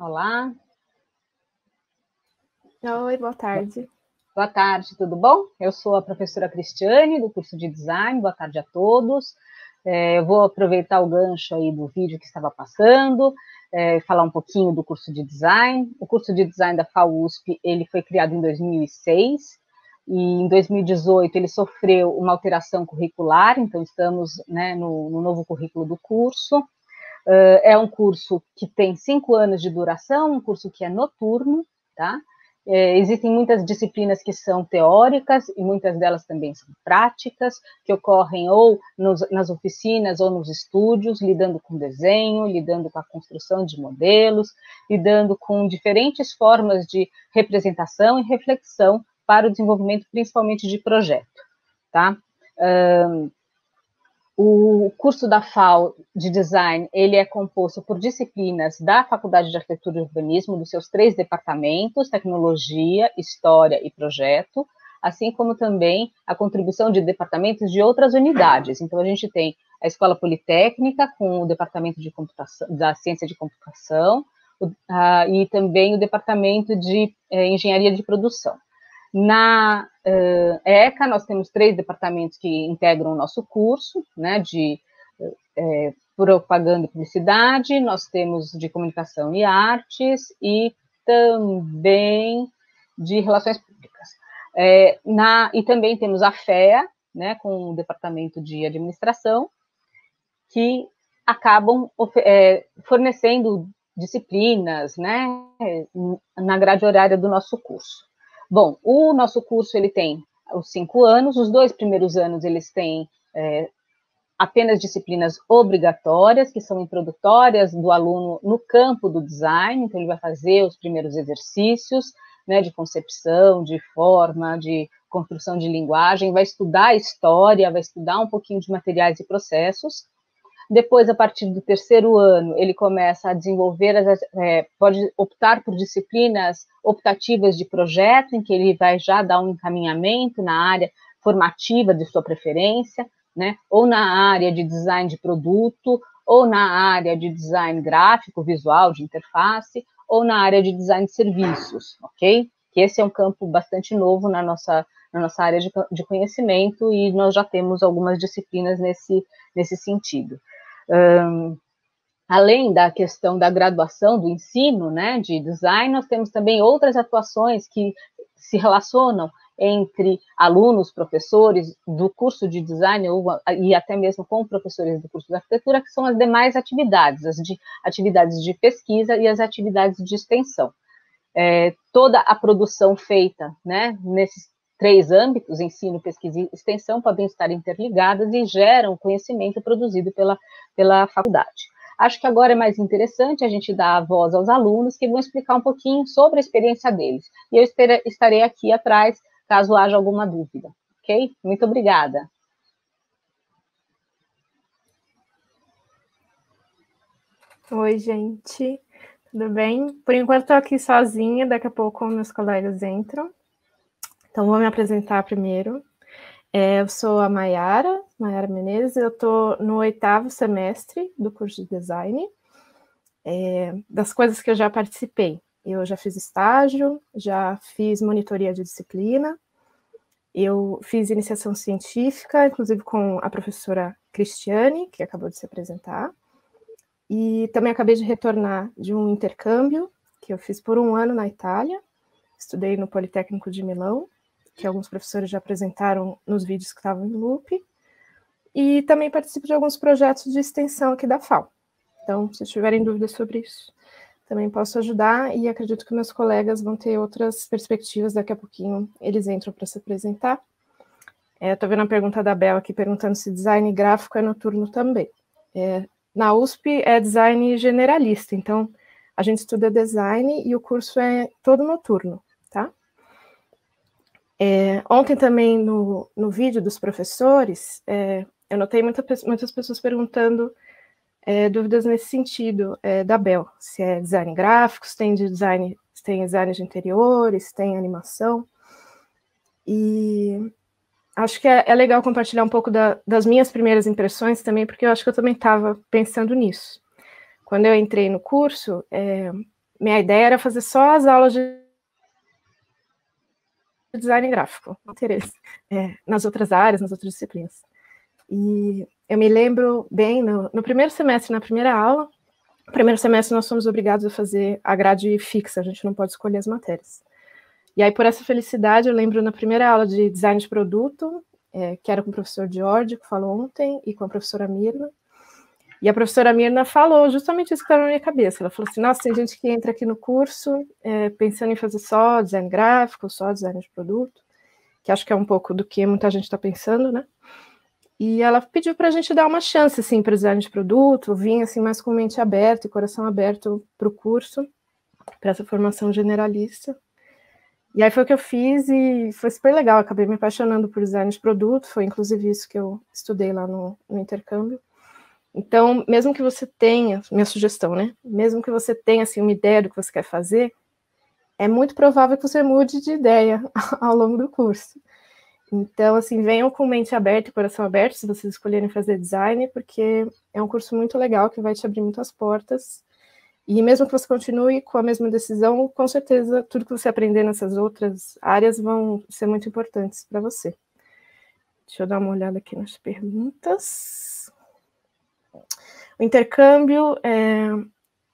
Olá. Oi, boa tarde. Boa tarde, tudo bom? Eu sou a professora Cristiane, do curso de Design. Boa tarde a todos. Eu vou aproveitar o gancho aí do vídeo que estava passando, falar um pouquinho do curso de Design. O curso de Design da FAUSP, ele foi criado em 2006, e em 2018 ele sofreu uma alteração curricular, então estamos, né, no novo currículo do curso. É um curso que tem 5 anos de duração, um curso que é noturno, tá? Existem muitas disciplinas que são teóricas e muitas delas também são práticas, que ocorrem ou nas oficinas ou nos estúdios, lidando com desenho, lidando com a construção de modelos, lidando com diferentes formas de representação e reflexão para o desenvolvimento, principalmente de projeto, tá? O curso da FAU de Design, ele é composto por disciplinas da Faculdade de Arquitetura e Urbanismo, dos seus 3 departamentos, Tecnologia, História e Projeto, assim como também a contribuição de departamentos de outras unidades. Então, a gente tem a Escola Politécnica, com o Departamento de Computação, da Ciência de Computação, e também o Departamento de Engenharia de Produção. Na ECA, nós temos 3 departamentos que integram o nosso curso, né, de propaganda e publicidade, nós temos de comunicação e artes, e também de relações públicas. E também temos a FEA, né, com o departamento de administração, que acabam fornecendo disciplinas, né, na grade horária do nosso curso. Bom, o nosso curso, ele tem os 5 anos, os 2 primeiros anos, eles têm apenas disciplinas obrigatórias, que são introdutórias do aluno no campo do design, então ele vai fazer os primeiros exercícios, né, de concepção, de forma, de construção de linguagem, vai estudar história, vai estudar um pouquinho de materiais e processos. Depois, a partir do 3º ano, ele começa a desenvolver, pode optar por disciplinas optativas de projeto, em que ele vai já dar um encaminhamento na área formativa de sua preferência, né? Ou na área de design de produto, ou na área de design gráfico, visual, de interface, ou na área de design de serviços, ok? Que esse é um campo bastante novo na nossa área de conhecimento, e nós já temos algumas disciplinas nesse sentido. Além da questão da graduação, do ensino, né, de design, nós temos também outras atuações que se relacionam entre alunos, professores do curso de design, e até mesmo com professores do curso de arquitetura, que são as demais atividades, atividades de pesquisa e as atividades de extensão. Toda a produção feita, né, nesses 3 âmbitos, ensino, pesquisa e extensão, podem estar interligadas e geram conhecimento produzido pela faculdade. Acho que agora é mais interessante a gente dar a voz aos alunos, que vão explicar um pouquinho sobre a experiência deles. E eu estarei aqui atrás, caso haja alguma dúvida, ok? Muito obrigada. Oi, gente. Tudo bem? Por enquanto estou aqui sozinha, daqui a pouco meus colegas entram. Então, vou me apresentar primeiro. Eu sou a Maiara Menezes, eu estou no 8º semestre do curso de Design. Das coisas que eu já participei, eu já fiz estágio, já fiz monitoria de disciplina, eu fiz iniciação científica, inclusive com a professora Cristiane, que acabou de se apresentar, e também acabei de retornar de um intercâmbio que eu fiz por 1 ano na Itália, estudei no Politécnico de Milão, que alguns professores já apresentaram nos vídeos que estavam em loop, e também participo de alguns projetos de extensão aqui da FAU. Então, se tiverem dúvidas sobre isso, também posso ajudar, e acredito que meus colegas vão ter outras perspectivas, daqui a pouquinho eles entram para se apresentar. Estou vendo a pergunta da Bel aqui, perguntando se design gráfico é noturno também. Na USP é design generalista, então a gente estuda design e o curso é todo noturno, tá? Ontem também no vídeo dos professores, eu notei muitas pessoas perguntando dúvidas nesse sentido, da Bel, se é design gráfico, se tem design de interiores, se tem animação, e acho que é legal compartilhar um pouco das minhas primeiras impressões também, porque eu acho que eu também estava pensando nisso. Quando eu entrei no curso, minha ideia era fazer só as aulas de design gráfico, não interesse nas outras áreas, nas outras disciplinas. E eu me lembro bem, no primeiro semestre, na primeira aula, no primeiro semestre nós somos obrigados a fazer a grade fixa, a gente não pode escolher as matérias. E aí, por essa felicidade, eu lembro na primeira aula de design de produto, que era com o professor George, que falou ontem, e com a professora Mirna. E a professora Mirna falou justamente isso que estava na minha cabeça. Ela falou assim, nossa, tem gente que entra aqui no curso pensando em fazer só design gráfico, só design de produto, que acho que é um pouco do que muita gente está pensando, né? E ela pediu para a gente dar uma chance, assim, para o design de produto, vir, assim, mais com mente aberta e coração aberto para o curso, para essa formação generalista. E aí foi o que eu fiz e foi super legal, acabei me apaixonando por design de produto, foi inclusive isso que eu estudei lá no intercâmbio. Então, mesmo que você tenha, minha sugestão, né? Mesmo que você tenha, assim, uma ideia do que você quer fazer, é muito provável que você mude de ideia ao longo do curso. Então, assim, venham com mente aberta e coração aberto, se vocês escolherem fazer design, porque é um curso muito legal, que vai te abrir muitas portas. E mesmo que você continue com a mesma decisão, com certeza, tudo que você aprender nessas outras áreas vão ser muito importantes para você. Deixa eu dar uma olhada aqui nas perguntas. O intercâmbio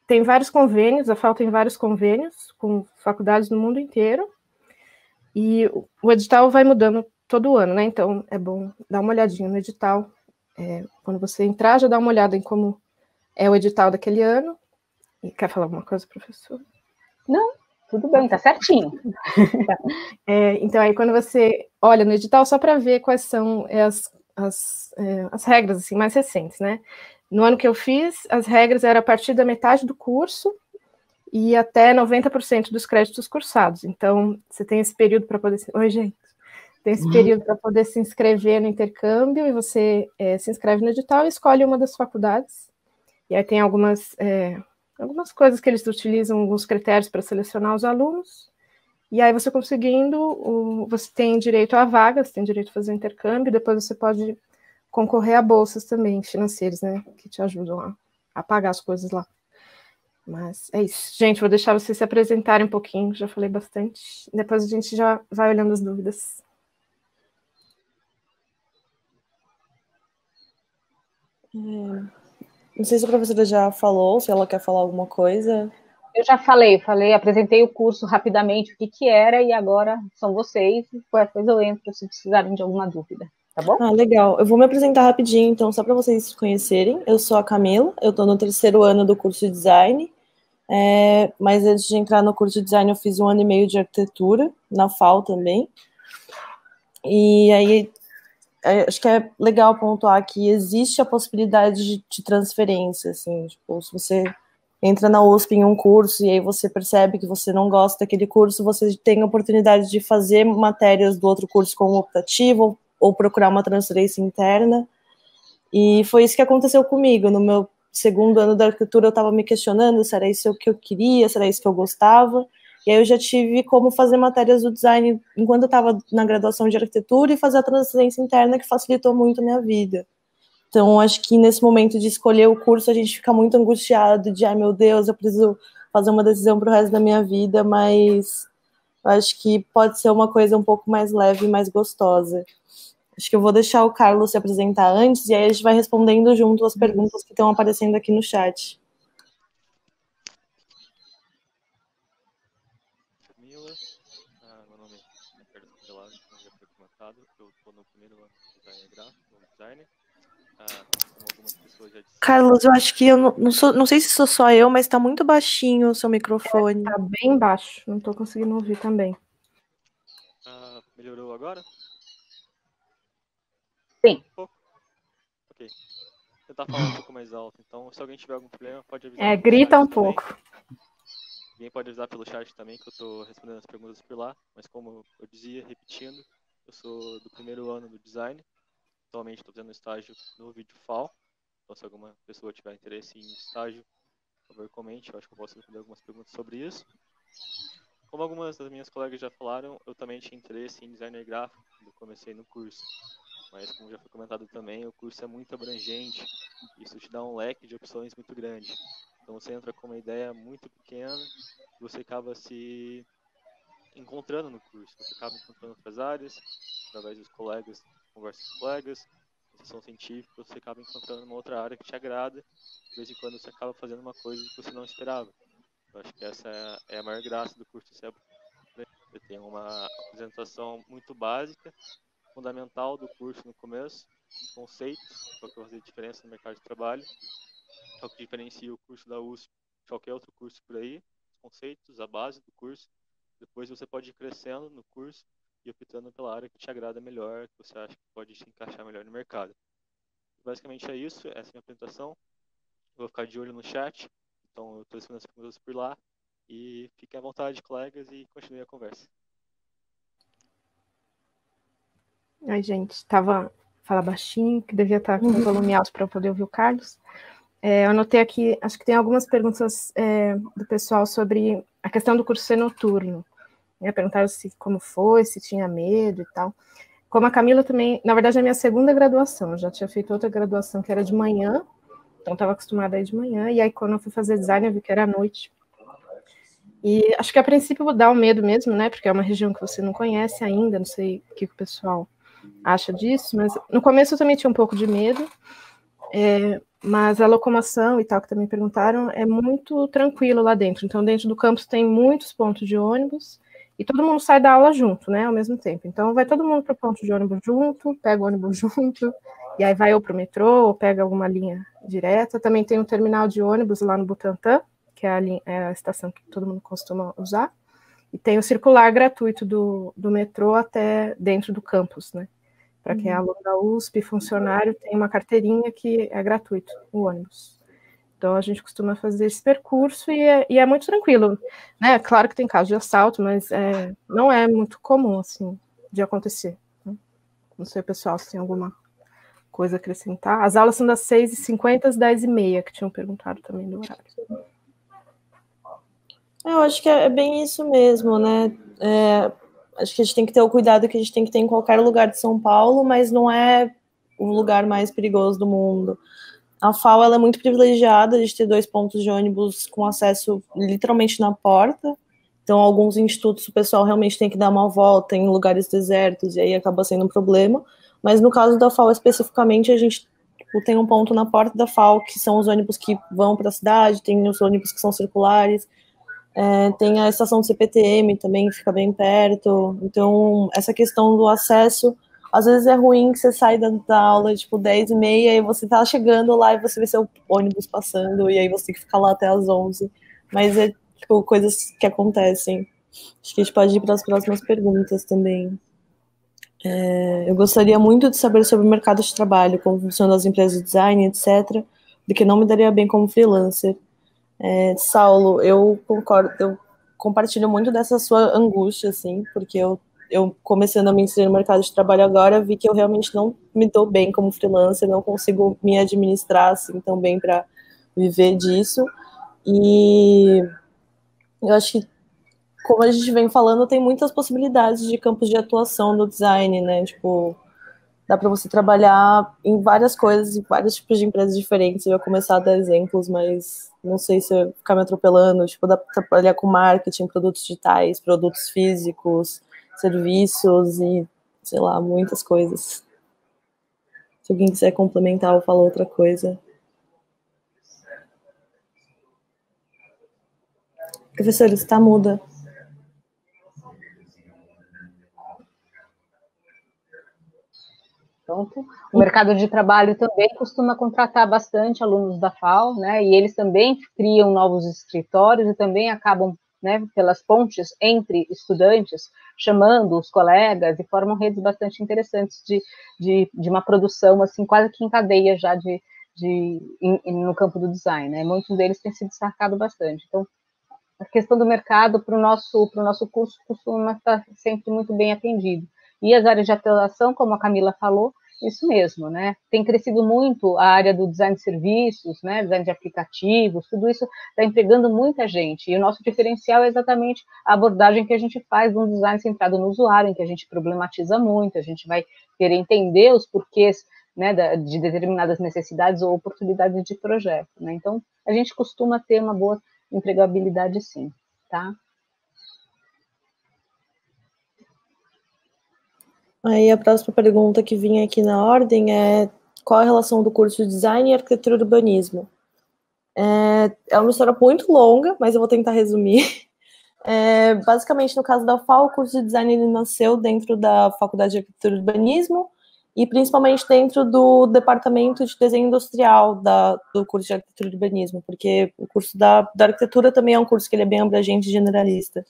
tem vários convênios, a FAO tem vários convênios com faculdades no mundo inteiro, e o edital vai mudando todo ano, né? Então, é bom dar uma olhadinha no edital. Quando você entrar, já dá uma olhada em como é o edital daquele ano. E quer falar alguma coisa, professor? Não, tudo bem, tá certinho. Tá. Então, aí quando você olha no edital, só para ver quais são as regras assim, mais recentes, né? No ano que eu fiz, as regras eram a partir da metade do curso e até 90% dos créditos cursados. Então, você tem esse período para poder... Oi, gente. Tem esse período para poder se inscrever no intercâmbio, e você se inscreve no edital e escolhe uma das faculdades. E aí tem algumas coisas que eles utilizam, alguns critérios para selecionar os alunos. E aí você conseguindo, você tem direito a vagas, tem direito a fazer intercâmbio, depois você pode concorrer a bolsas também financeiras, né, que te ajudam a pagar as coisas lá. Mas é isso. Gente, vou deixar vocês se apresentarem um pouquinho, já falei bastante. Depois a gente já vai olhando as dúvidas. Não sei se a professora já falou, se ela quer falar alguma coisa. Eu já falei, apresentei o curso rapidamente, o que era, e agora são vocês, depois eu entro se precisarem de alguma dúvida, tá bom? Ah, legal. Eu vou me apresentar rapidinho, então, só para vocês conhecerem. Eu sou a Camila, eu estou no 3º ano do curso de design, mas antes de entrar no curso de design eu fiz 1 ano e meio de arquitetura, na FAO também. E aí, acho que é legal pontuar que existe a possibilidade de transferência, assim, tipo, se você entra na USP em um curso e aí você percebe que você não gosta daquele curso, você tem a oportunidade de fazer matérias do outro curso como optativo ou procurar uma transferência interna. E foi isso que aconteceu comigo. No meu 2º ano da arquitetura eu estava me questionando se era isso que eu queria, se era isso que eu gostava. E aí eu já tive como fazer matérias do design enquanto eu estava na graduação de arquitetura e fazer a transferência interna, que facilitou muito a minha vida. Então, acho que nesse momento de escolher o curso, a gente fica muito angustiado de, ai meu Deus, eu preciso fazer uma decisão para o resto da minha vida, mas acho que pode ser uma coisa um pouco mais leve e mais gostosa. Acho que eu vou deixar o Carlos se apresentar antes, e aí a gente vai respondendo junto as perguntas que estão aparecendo aqui no chat. Camila, meu nome é Carlos Candelaro, como já foi comentado, eu estou no 1º ano de design gráfico, no design. Como algumas pessoas já disseram. Carlos, eu acho que eu não sei se sou só eu, mas está muito baixinho o seu microfone. Está bem baixo, não estou conseguindo ouvir também. Melhorou agora? Sim. Ok. Vou tentar falar um pouco mais alto, então se alguém tiver algum problema, pode avisar. Grita um pouco. Alguém pode avisar pelo chat também, que eu estou respondendo as perguntas por lá, mas como eu dizia, repetindo, eu sou do 1º ano do design. Atualmente estou fazendo estágio no VideoFAO, então se alguma pessoa tiver interesse em estágio, por favor, comente, eu acho que eu posso responder algumas perguntas sobre isso. Como algumas das minhas colegas já falaram, eu também tinha interesse em designer gráfico quando eu comecei no curso, mas como já foi comentado também, o curso é muito abrangente, isso te dá um leque de opções muito grande. Então você entra com uma ideia muito pequena, você acaba se encontrando no curso, você acaba encontrando outras áreas, através dos colegas, conversa com os colegas, sessão científica, você acaba encontrando uma outra área que te agrada, de vez em quando você acaba fazendo uma coisa que você não esperava. Eu acho que essa é a maior graça do curso de CEA. Você tem uma apresentação muito básica, fundamental do curso no começo, os conceitos, qual que vai fazer diferença no mercado de trabalho, qual que diferencia o curso da USP de qualquer outro curso por aí, os conceitos, a base do curso. Depois você pode ir crescendo no curso e optando pela área que te agrada melhor, que você acha que pode se encaixar melhor no mercado. Basicamente é isso, essa é a minha apresentação. Eu vou ficar de olho no chat, então eu estou respondendo as perguntas por lá. E fiquem à vontade, colegas, e continue a conversa. Ai, gente, fala baixinho, que devia estar com o volume alto para eu poder ouvir o Carlos. Eu anotei aqui, acho que tem algumas perguntas do pessoal sobre a questão do curso ser noturno. Perguntaram como foi, se tinha medo e tal. Como a Camila também, na verdade, é a minha segunda graduação, eu já tinha feito outra graduação que era de manhã, então estava acostumada a ir de manhã, e aí quando eu fui fazer design eu vi que era à noite. E acho que a princípio dá um medo mesmo, né, porque é uma região que você não conhece ainda, não sei o que o pessoal acha disso, mas no começo eu também tinha um pouco de medo, mas a locomoção e tal, que também perguntaram, é muito tranquilo lá dentro. Então, dentro do campus tem muitos pontos de ônibus, e todo mundo sai da aula junto, né, ao mesmo tempo. Então, vai todo mundo para o ponto de ônibus junto, pega o ônibus junto, e aí vai ou para o metrô, ou pega alguma linha direta. Também tem um terminal de ônibus lá no Butantã, que é a estação que todo mundo costuma usar, e tem o circular gratuito do metrô até dentro do campus, né. Para quem é aluno da USP, funcionário, tem uma carteirinha que é gratuito, o ônibus. Então, a gente costuma fazer esse percurso e é muito tranquilo, né? Claro que tem casos de assalto, mas não é muito comum, assim, de acontecer. Né? Não sei, pessoal, se tem alguma coisa a acrescentar. As aulas são das 6h50 às 10h30, que tinham perguntado também do horário. Eu acho que é bem isso mesmo, né? Acho que a gente tem que ter o cuidado que a gente tem que ter em qualquer lugar de São Paulo, mas não é o lugar mais perigoso do mundo. A FAO ela é muito privilegiada de ter 2 pontos de ônibus com acesso literalmente na porta. Então, alguns institutos o pessoal realmente tem que dar uma volta em lugares desertos e aí acaba sendo um problema. Mas no caso da FAO especificamente, a gente tem um ponto na porta da FAO, que são os ônibus que vão para a cidade, tem os ônibus que são circulares. Tem a estação do CPTM também, que fica bem perto. Então, essa questão do acesso, às vezes é ruim que você sai da aula, tipo, 10h30, e você tá chegando lá e você vê seu ônibus passando, e aí você tem que ficar lá até as 11. Mas é, tipo, coisas que acontecem. Acho que a gente pode ir para as próximas perguntas também. Eu gostaria muito de saber sobre o mercado de trabalho, como funcionam as empresas de design, etc., porque não me daria bem como freelancer. Saulo, eu concordo, eu compartilho muito dessa sua angústia, assim, porque eu começando a me inserir no mercado de trabalho agora, vi que eu realmente não me dou bem como freelancer, não consigo me administrar, assim, tão bem para viver disso, e eu acho que, como a gente vem falando, tem muitas possibilidades de campos de atuação no design, né, tipo, dá para você trabalhar em várias coisas, em vários tipos de empresas diferentes. Eu ia começar a dar exemplos, mas não sei se eu ficar me atropelando. Tipo, dá para trabalhar com marketing, produtos digitais, produtos físicos, serviços e, sei lá, muitas coisas. Se alguém quiser complementar ou falar outra coisa. Professora, você está muda. Pronto. O mercado de trabalho também costuma contratar bastante alunos da FAO, né, e eles também criam novos escritórios e também acabam, né, pelas pontes entre estudantes, chamando os colegas e formam redes bastante interessantes de uma produção, assim, quase que em cadeia já no campo do design, né, muitos deles têm se destacado bastante. Então, a questão do mercado para o nosso curso costuma estar sempre muito bem atendido. E as áreas de atuação, como a Camila falou, isso mesmo, né? Tem crescido muito a área do design de serviços, né? Design de aplicativos, tudo isso está empregando muita gente. E o nosso diferencial é exatamente a abordagem que a gente faz de um design centrado no usuário, em que a gente problematiza muito, a gente vai querer entender os porquês né, de determinadas necessidades ou oportunidades de projeto, né? Então, a gente costuma ter uma boa empregabilidade, sim, tá? Aí a próxima pergunta que vinha aqui na ordem é: qual a relação do curso de Design e Arquitetura e Urbanismo? É uma história muito longa, mas eu vou tentar resumir. Basicamente, no caso da FAO, o curso de Design ele nasceu dentro da Faculdade de Arquitetura e Urbanismo e principalmente dentro do Departamento de Desenho Industrial do curso de Arquitetura e Urbanismo, porque o curso da Arquitetura também é um curso que ele é bem abrangente e generalista.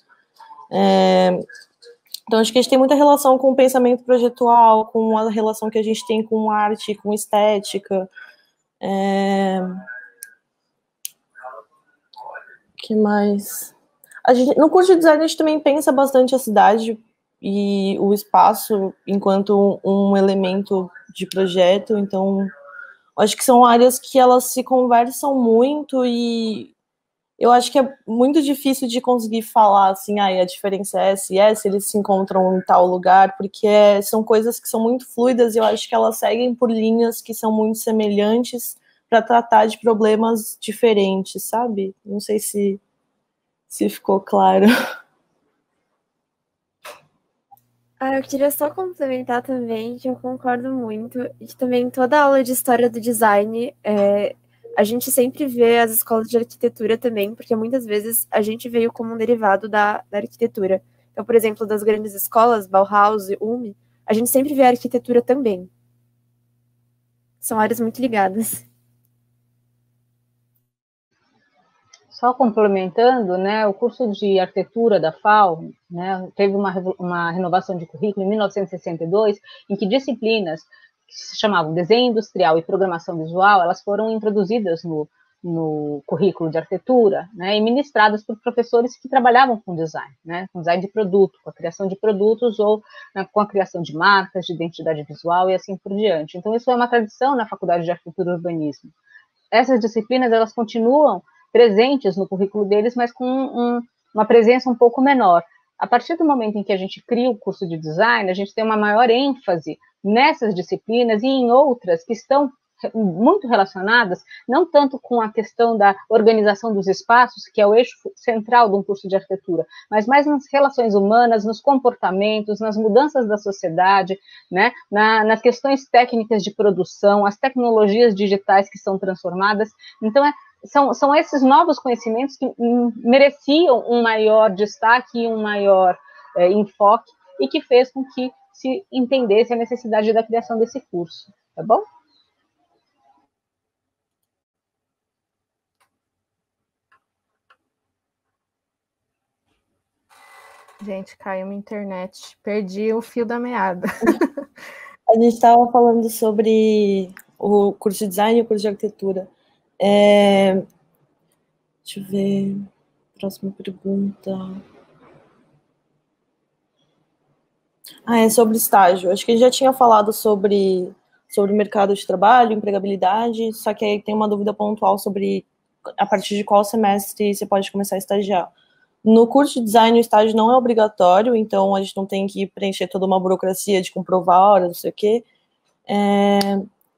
Então, acho que a gente tem muita relação com o pensamento projetual, com a relação que a gente tem com arte, com estética. Que mais? No curso de design, a gente também pensa bastante a cidade e o espaço enquanto um elemento de projeto. Então, acho que são áreas que elas se conversam muito e eu acho que é muito difícil de conseguir falar assim, a diferença é essa e essa, eles se encontram em tal lugar, porque são coisas que são muito fluidas e eu acho que elas seguem por linhas que são muito semelhantes para tratar de problemas diferentes, sabe? Não sei se ficou claro. Eu queria só complementar também que eu concordo muito e que também toda aula de história do design a gente sempre vê as escolas de arquitetura também, porque muitas vezes a gente veio como um derivado da arquitetura. Então, por exemplo, das grandes escolas, Bauhaus e UME, a gente sempre vê a arquitetura também. São áreas muito ligadas. Só complementando, né, o curso de arquitetura da FAO, né, teve uma renovação de currículo em 1962, em que disciplinas que se chamavam desenho industrial e programação visual, elas foram introduzidas no currículo de arquitetura, né, e ministradas por professores que trabalhavam com design, né, com design de produto, com a criação de produtos ou com a criação de marcas, de identidade visual e assim por diante. Então, isso é uma tradição na Faculdade de Arquitetura e Urbanismo. Essas disciplinas, elas continuam presentes no currículo deles, mas com uma presença um pouco menor. A partir do momento em que a gente cria o curso de design, a gente tem uma maior ênfase nessas disciplinas e em outras que estão muito relacionadas, não tanto com a questão da organização dos espaços, que é o eixo central de um curso de arquitetura, mas mais nas relações humanas, nos comportamentos, nas mudanças da sociedade, né, nas questões técnicas de produção, as tecnologias digitais que são transformadas. Então, são esses novos conhecimentos que mereciam um maior destaque e um maior enfoque e que fez com que se entendesse a necessidade da criação desse curso, tá bom? Gente, caiu minha internet. Perdi o fio da meada. A gente estava falando sobre o curso de design e o curso de arquitetura. Deixa eu ver. Próxima pergunta. É sobre estágio. Acho que a gente já tinha falado sobre o mercado de trabalho, empregabilidade, só que aí tem uma dúvida pontual sobre a partir de qual semestre você pode começar a estagiar. No curso de design, o estágio não é obrigatório, então a gente não tem que preencher toda uma burocracia de comprovar horas, não sei o quê.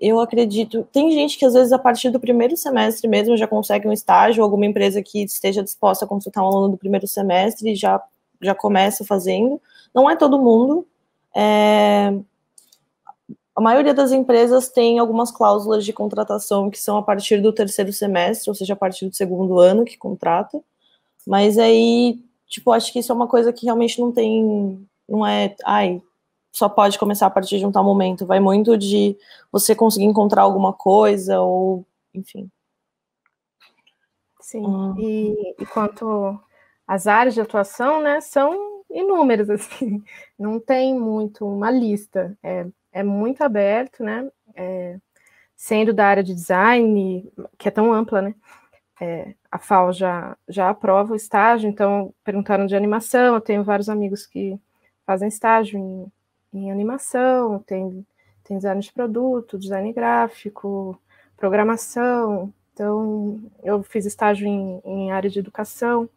Eu acredito... Tem gente que, às vezes, a partir do primeiro semestre mesmo já consegue um estágio, alguma empresa que esteja disposta a contratar um aluno do primeiro semestre e já começa fazendo. Não é todo mundo. A maioria das empresas tem algumas cláusulas de contratação que são a partir do terceiro semestre, ou seja, a partir do segundo ano que contrata. Mas aí, tipo, acho que isso é uma coisa que realmente não é, só pode começar a partir de um tal momento. Vai muito de você conseguir encontrar alguma coisa, ou, enfim. Sim, e quanto às áreas de atuação, né, são inúmeras, assim, não tem muito uma lista, é muito aberto, né, sendo da área de design, que é tão ampla, né, a FAO já aprova o estágio, então perguntaram de animação, eu tenho vários amigos que fazem estágio em animação, tem design de produto, design gráfico, programação, então eu fiz estágio em área de educação,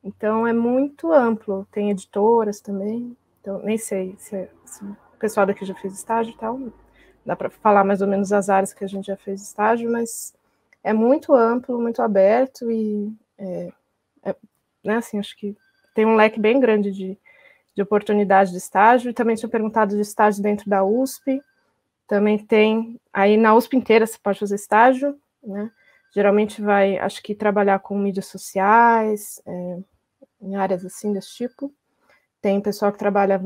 então é muito amplo, tem editoras também, então nem sei se o pessoal daqui já fez estágio e tal, dá para falar mais ou menos as áreas que a gente já fez estágio, mas é muito amplo, muito aberto e, né, assim, acho que tem um leque bem grande de oportunidade de estágio. E também tinha perguntado de estágio dentro da USP. Também tem, aí na USP inteira você pode fazer estágio, né? Geralmente vai, acho que trabalhar com mídias sociais, em áreas assim desse tipo. Tem pessoal que trabalha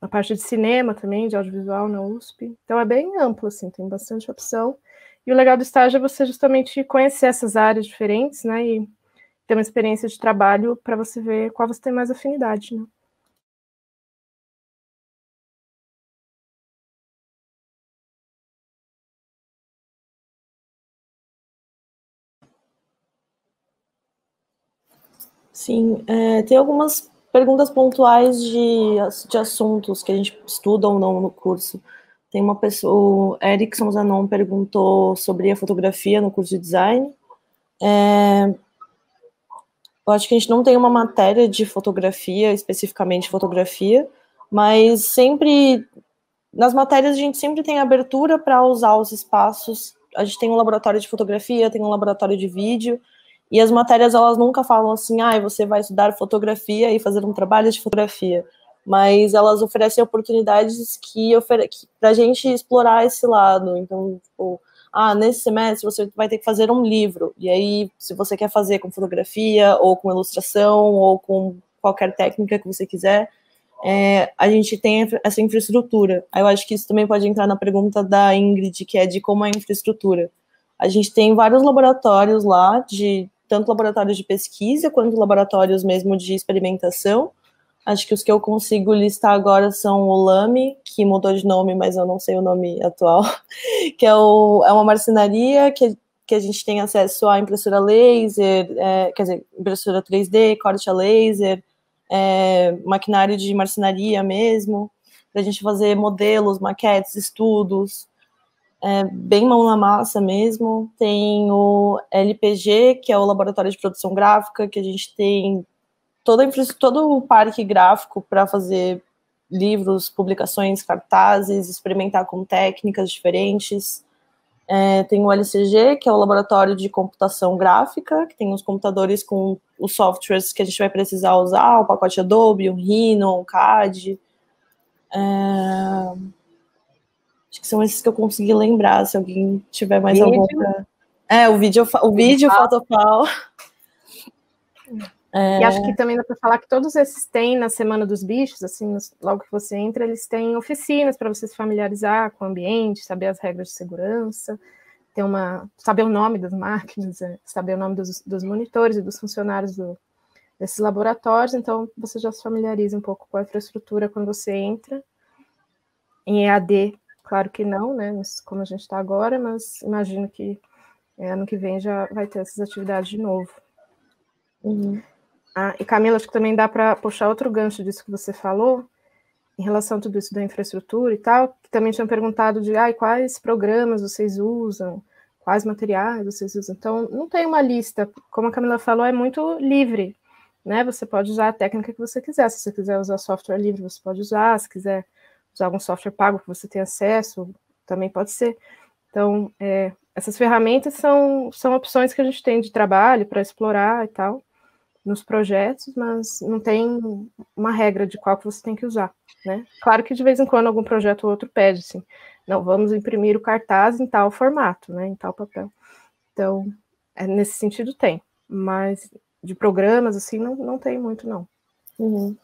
na parte de cinema também, de audiovisual na USP. Então é bem amplo, assim, tem bastante opção. E o legal do estágio é você justamente conhecer essas áreas diferentes, né? E ter uma experiência de trabalho para você ver qual você tem mais afinidade, né? Sim, tem algumas perguntas pontuais de assuntos que a gente estuda ou não no curso. Tem uma pessoa, o Erickson Zanon perguntou sobre a fotografia no curso de design. Eu acho que a gente não tem uma matéria de fotografia, especificamente fotografia, mas sempre, nas matérias a gente sempre tem abertura para usar os espaços. A gente tem um laboratório de fotografia, tem um laboratório de vídeo, e as matérias, elas nunca falam assim, você vai estudar fotografia e fazer um trabalho de fotografia, mas elas oferecem oportunidades para a gente explorar esse lado. Então, tipo, nesse semestre você vai ter que fazer um livro, e aí, se você quer fazer com fotografia, ou com ilustração, ou com qualquer técnica que você quiser, a gente tem essa infraestrutura. Aí eu acho que isso também pode entrar na pergunta da Ingrid, que é de como é a infraestrutura. A gente tem vários laboratórios lá, tanto laboratórios de pesquisa, quanto laboratórios mesmo de experimentação. Acho que os que eu consigo listar agora são o LAME, que mudou de nome, mas eu não sei o nome atual, que é uma marcenaria que a gente tem acesso à impressora laser, quer dizer, impressora 3D, corte a laser, maquinário de marcenaria mesmo, para a gente fazer modelos, maquetes, estudos, bem mão na massa mesmo. Tem o LPG, que é o Laboratório de Produção Gráfica, que a gente tem todo o parque gráfico para fazer livros, publicações, cartazes, experimentar com técnicas diferentes. Tem o LCG, que é o Laboratório de Computação Gráfica, que tem os computadores com os softwares que a gente vai precisar usar, o pacote Adobe, o Rhino, o CAD. Acho que são esses que eu consegui lembrar, se alguém tiver mais algum. O vídeo, o Photopal. E acho que também dá para falar que todos esses têm na Semana dos Bichos, assim, logo que você entra, eles têm oficinas para você se familiarizar com o ambiente, saber as regras de segurança, saber o nome das máquinas, saber o nome dos monitores e dos funcionários desses laboratórios. Então você já se familiariza um pouco com a infraestrutura quando você entra. Em EAD, claro que não, né, como a gente está agora, mas imagino que ano que vem já vai ter essas atividades de novo. Uhum. E Camila, acho que também dá para puxar outro gancho disso que você falou, em relação a tudo isso da infraestrutura e tal, que também tinham perguntado de quais programas vocês usam, quais materiais vocês usam. Então, não tem uma lista, como a Camila falou, é muito livre, né? Você pode usar a técnica que você quiser. Se você quiser usar software livre, você pode usar. Se quiser usar algum software pago que você tem acesso, também pode ser. Então, essas ferramentas são opções que a gente tem de trabalho para explorar e tal, nos projetos, mas não tem uma regra de qual que você tem que usar, né? Claro que de vez em quando algum projeto ou outro pede, assim, não, vamos imprimir o cartaz em tal formato, né, em tal papel. Então, nesse sentido tem, mas de programas, assim, não tem muito, não. Uhum.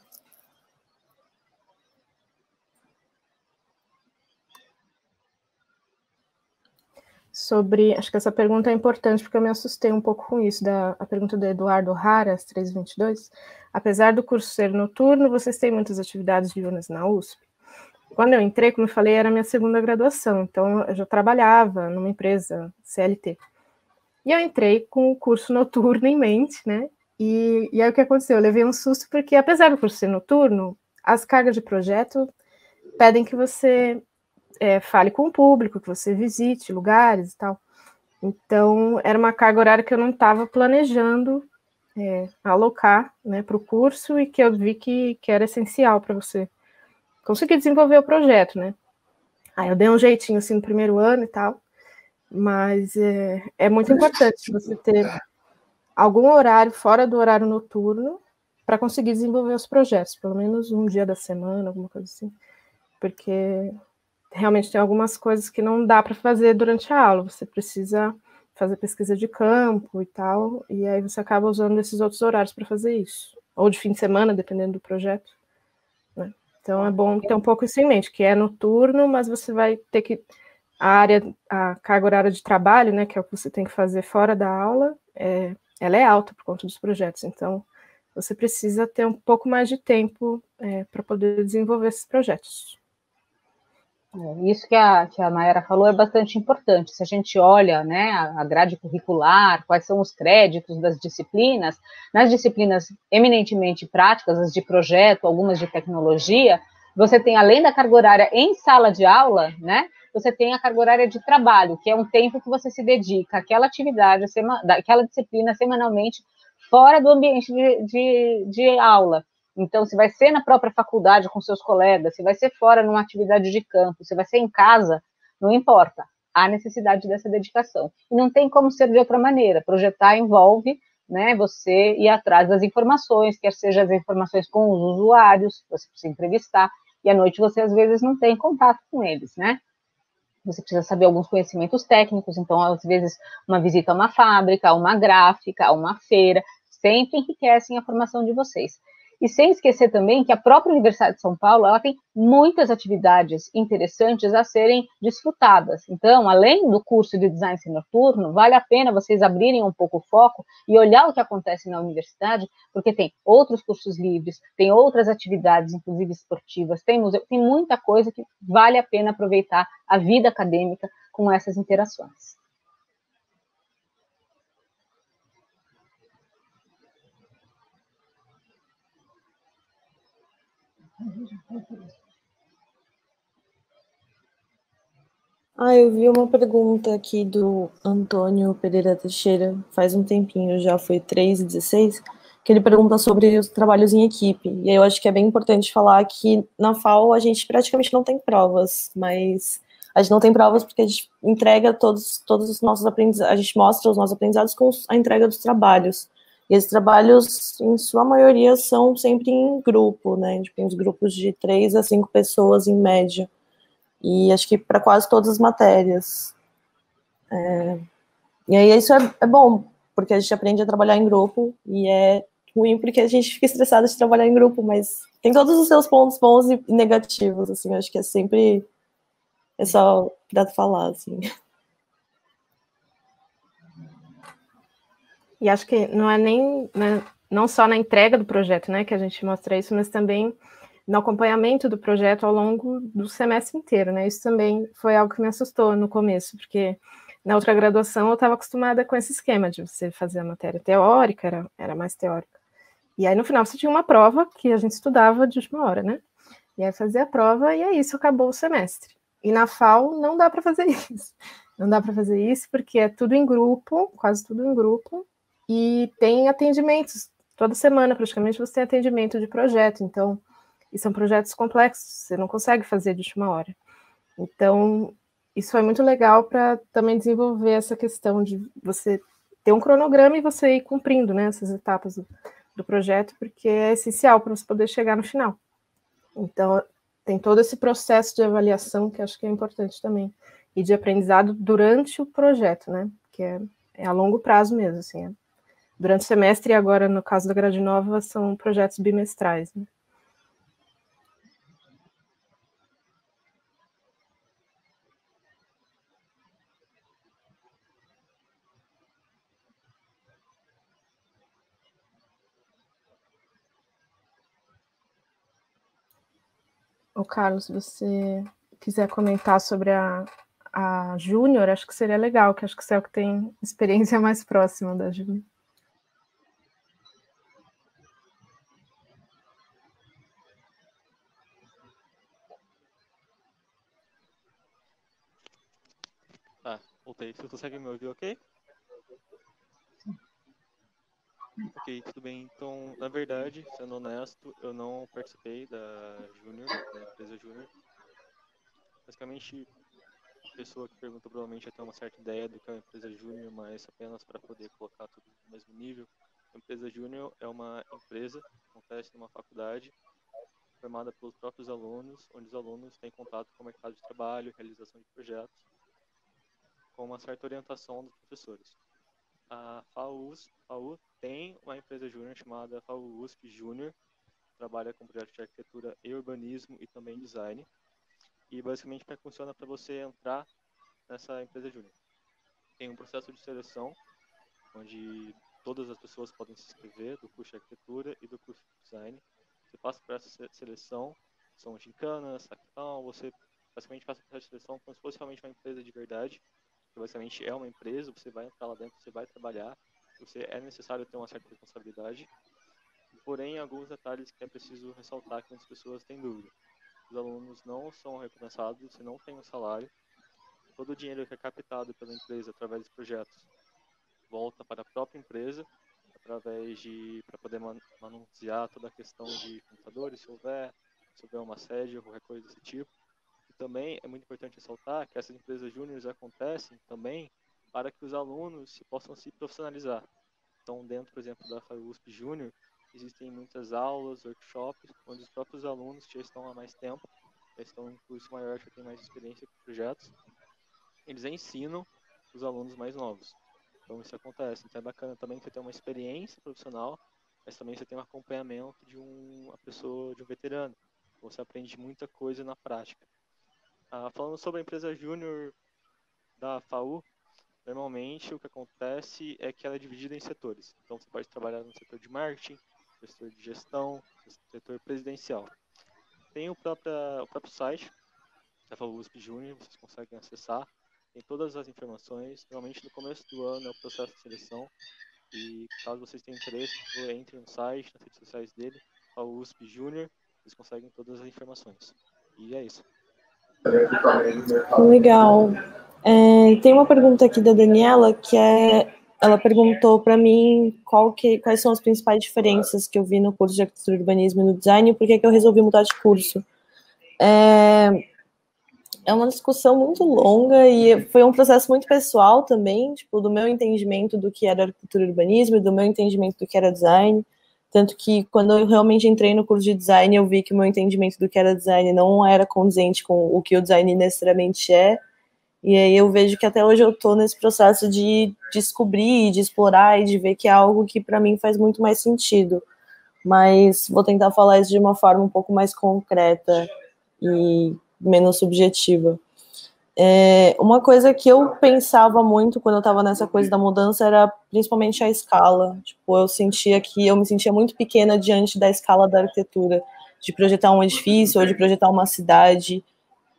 Acho que essa pergunta é importante, porque eu me assustei um pouco com isso, a pergunta do Eduardo Raras, 322. Apesar do curso ser noturno, vocês têm muitas atividades diurnas na USP? Quando eu entrei, como eu falei, era a minha segunda graduação, então eu já trabalhava numa empresa CLT. E eu entrei com o curso noturno em mente, né? E aí o que aconteceu? Eu levei um susto, porque apesar do curso ser noturno, as cargas de projeto pedem que você fale com o público, que você visite lugares e tal. Então, era uma carga horária que eu não estava planejando alocar, né, para o curso, e que eu vi que era essencial para você conseguir desenvolver o projeto, né? Aí eu dei um jeitinho assim no primeiro ano e tal, mas é muito importante você ter algum horário fora do horário noturno para conseguir desenvolver os projetos, pelo menos um dia da semana, alguma coisa assim, porque realmente tem algumas coisas que não dá para fazer durante a aula, você precisa fazer pesquisa de campo e tal, e aí você acaba usando esses outros horários para fazer isso, ou de fim de semana, dependendo do projeto, né? Então é bom ter um pouco isso em mente, que é noturno, mas você vai ter que a carga horária de trabalho, né, que é o que você tem que fazer fora da aula, ela é alta por conta dos projetos, então você precisa ter um pouco mais de tempo para poder desenvolver esses projetos. Isso que a Mayara falou é bastante importante. Se a gente olha, né, a grade curricular, quais são os créditos das disciplinas, nas disciplinas eminentemente práticas, as de projeto, algumas de tecnologia, você tem, além da carga horária em sala de aula, né, você tem a carga horária de trabalho, que é um tempo que você se dedica àquela atividade, àquela disciplina semanalmente, fora do ambiente de aula. Então, se vai ser na própria faculdade com seus colegas, se vai ser fora numa atividade de campo, se vai ser em casa, não importa. Há necessidade dessa dedicação. E não tem como ser de outra maneira. Projetar envolve, né, você ir atrás das informações, quer seja as informações com os usuários, você precisa entrevistar, e à noite você às vezes não tem contato com eles, né? Você precisa saber alguns conhecimentos técnicos, então às vezes uma visita a uma fábrica, a uma gráfica, a uma feira, sempre enriquecem a formação de vocês. E sem esquecer também que a própria Universidade de São Paulo, ela tem muitas atividades interessantes a serem desfrutadas. Então, além do curso de design noturno, vale a pena vocês abrirem um pouco o foco e olhar o que acontece na universidade, porque tem outros cursos livres, tem outras atividades, inclusive esportivas, tem museu, tem muita coisa que vale a pena aproveitar a vida acadêmica com essas interações. Eu vi uma pergunta aqui do Antônio Pereira Teixeira, faz um tempinho, já foi 3h16, que ele pergunta sobre os trabalhos em equipe. E aí eu acho que é bem importante falar que na FAO a gente praticamente não tem provas, mas a gente não tem provas porque a gente entrega todos os nossos aprendizados, a gente mostra os nossos aprendizados com a entrega dos trabalhos. E esses trabalhos, em sua maioria, são sempre em grupo, né? A gente tem uns grupos de 3 a 5 pessoas em média. E acho que para quase todas as matérias. E aí isso é bom, porque a gente aprende a trabalhar em grupo, e é ruim porque a gente fica estressado de trabalhar em grupo, mas tem todos os seus pontos bons e negativos, assim, acho que é sempre, é só pra falar, assim. E acho que não é nem, né, não só na entrega do projeto, né, que a gente mostra isso, mas também no acompanhamento do projeto ao longo do semestre inteiro, né? Isso também foi algo que me assustou no começo, porque na outra graduação eu estava acostumada com esse esquema de você fazer a matéria teórica, era mais teórica. E aí no final você tinha uma prova que a gente estudava de última hora, né? E aí fazia a prova e é isso, acabou o semestre. E na FAO não dá para fazer isso. Não dá para fazer isso porque é tudo em grupo, quase tudo em grupo, e tem atendimentos. Toda semana, praticamente, você tem atendimento de projeto. Então, e são projetos complexos, você não consegue fazer de última hora. Então, isso foi muito legal para também desenvolver essa questão de você ter um cronograma e você ir cumprindo, né, essas etapas do projeto, porque é essencial para você poder chegar no final. Então, tem todo esse processo de avaliação que acho que é importante também, e de aprendizado durante o projeto, né, que é a longo prazo mesmo, assim, durante o semestre, e agora, no caso da Grade Nova, são projetos bimestrais, né. O Carlos, se você quiser comentar sobre a Júnior, acho que seria legal, que acho que você é o que tem experiência mais próxima da Júnior. Tá, voltei. Você consegue me ouvir, ok? Ok, tudo bem. Então, na verdade, sendo honesto, eu não participei da Júnior, da empresa Júnior. Basicamente, a pessoa que pergunta provavelmente já tem uma certa ideia do que é uma empresa júnior, mas apenas para poder colocar tudo no mesmo nível. A empresa júnior é uma empresa que acontece numa faculdade formada pelos próprios alunos, onde os alunos têm contato com o mercado de trabalho, realização de projetos, com uma certa orientação dos professores. A FAU tem uma empresa júnior chamada FAU USP Júnior, que trabalha com projetos de arquitetura e urbanismo e também design. E basicamente como funciona para você entrar nessa empresa júnior? Tem um processo de seleção, onde todas as pessoas podem se inscrever do curso de arquitetura e do curso de design. Você passa por essa seleção, são gincanas, hackathon, você basicamente passa por essa seleção como se fosse realmente uma empresa de verdade, que basicamente é uma empresa, você vai entrar lá dentro, você vai trabalhar, é necessário ter uma certa responsabilidade, porém alguns detalhes que é preciso ressaltar que muitas pessoas têm dúvida. Os alunos não são recompensados, você não tem um salário, todo o dinheiro que é captado pela empresa através dos projetos volta para a própria empresa, para poder manusear toda a questão de computadores, se houver uma sede ou qualquer coisa desse tipo. E também é muito importante ressaltar que essas empresas júniores acontecem também para que os alunos possam se profissionalizar. Então, dentro, por exemplo, da FAU USP Júnior, existem muitas aulas, workshops, onde os próprios alunos que já estão há mais tempo, já estão em curso maior, já têm mais experiência com projetos, eles ensinam os alunos mais novos. Então isso acontece. Então é bacana também que você tem uma experiência profissional, mas também você tem um acompanhamento de uma pessoa, de um veterano. Você aprende muita coisa na prática. Falando sobre a empresa júnior da FAU, normalmente o que acontece é que ela é dividida em setores. Então você pode trabalhar no setor de marketing, no setor de gestão, no setor presidencial. Tem o próprio site da FAU USP Júnior, vocês conseguem acessar. Tem todas as informações. Normalmente no começo do ano é o processo de seleção. E caso vocês tenham interesse, entrem no site, nas redes sociais dele, a USP Júnior, vocês conseguem todas as informações. E é isso. Legal. Tem uma pergunta aqui da Daniela, ela perguntou para mim quais são as principais diferenças que eu vi no curso de arquitetura e urbanismo e no design e por que eu resolvi mudar de curso. É uma discussão muito longa e foi um processo muito pessoal também, tipo, do meu entendimento do que era arquitetura e urbanismo e do meu entendimento do que era design. Tanto que quando eu realmente entrei no curso de design, eu vi que o meu entendimento do que era design não era condizente com o que o design necessariamente é. E aí eu vejo que até hoje eu estou nesse processo de descobrir, de explorar e de ver que é algo que para mim faz muito mais sentido. Mas vou tentar falar isso de uma forma um pouco mais concreta e menos subjetiva. Uma coisa que eu pensava muito quando eu estava nessa coisa da mudança era principalmente a escala. Tipo, eu me sentia muito pequena diante da escala da arquitetura, de projetar um edifício ou de projetar uma cidade.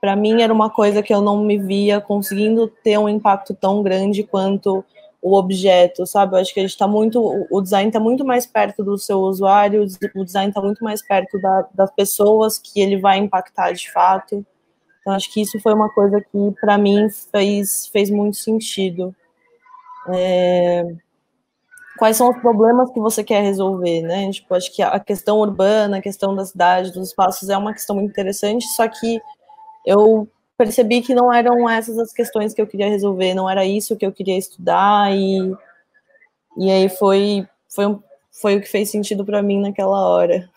Para mim era uma coisa que eu não me via conseguindo ter um impacto tão grande quanto o objeto, sabe? Eu acho que o design está muito mais perto do seu usuário, o design está muito mais perto das pessoas que ele vai impactar de fato. Então, acho que isso foi uma coisa que, para mim, fez muito sentido. Quais são os problemas que você quer resolver, né? Tipo, acho que a questão urbana, a questão da cidade, dos espaços, é uma questão muito interessante, só que eu percebi que não eram essas as questões que eu queria resolver, não era isso que eu queria estudar, e aí foi o que fez sentido para mim naquela hora.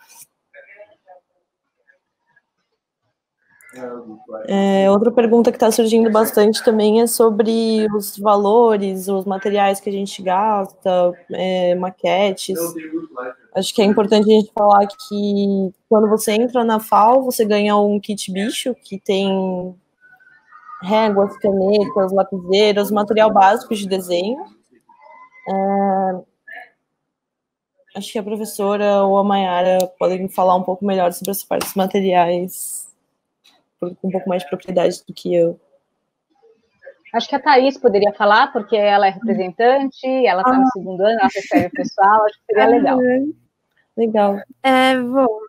Outra pergunta que está surgindo bastante também é sobre os valores, os materiais que a gente gasta, maquetes. Acho que é importante a gente falar que quando você entra na FAU, você ganha um kit bicho, que tem réguas, canetas, lapiseiras, material básico de desenho. Acho que a professora ou a Mayara podem falar um pouco melhor sobre essa parte dos materiais, com um pouco mais de propriedade do que eu. Acho que a Thaís poderia falar, porque ela é representante, ela está no segundo ano, ela recebe o pessoal, acho que seria legal. Legal. Bom,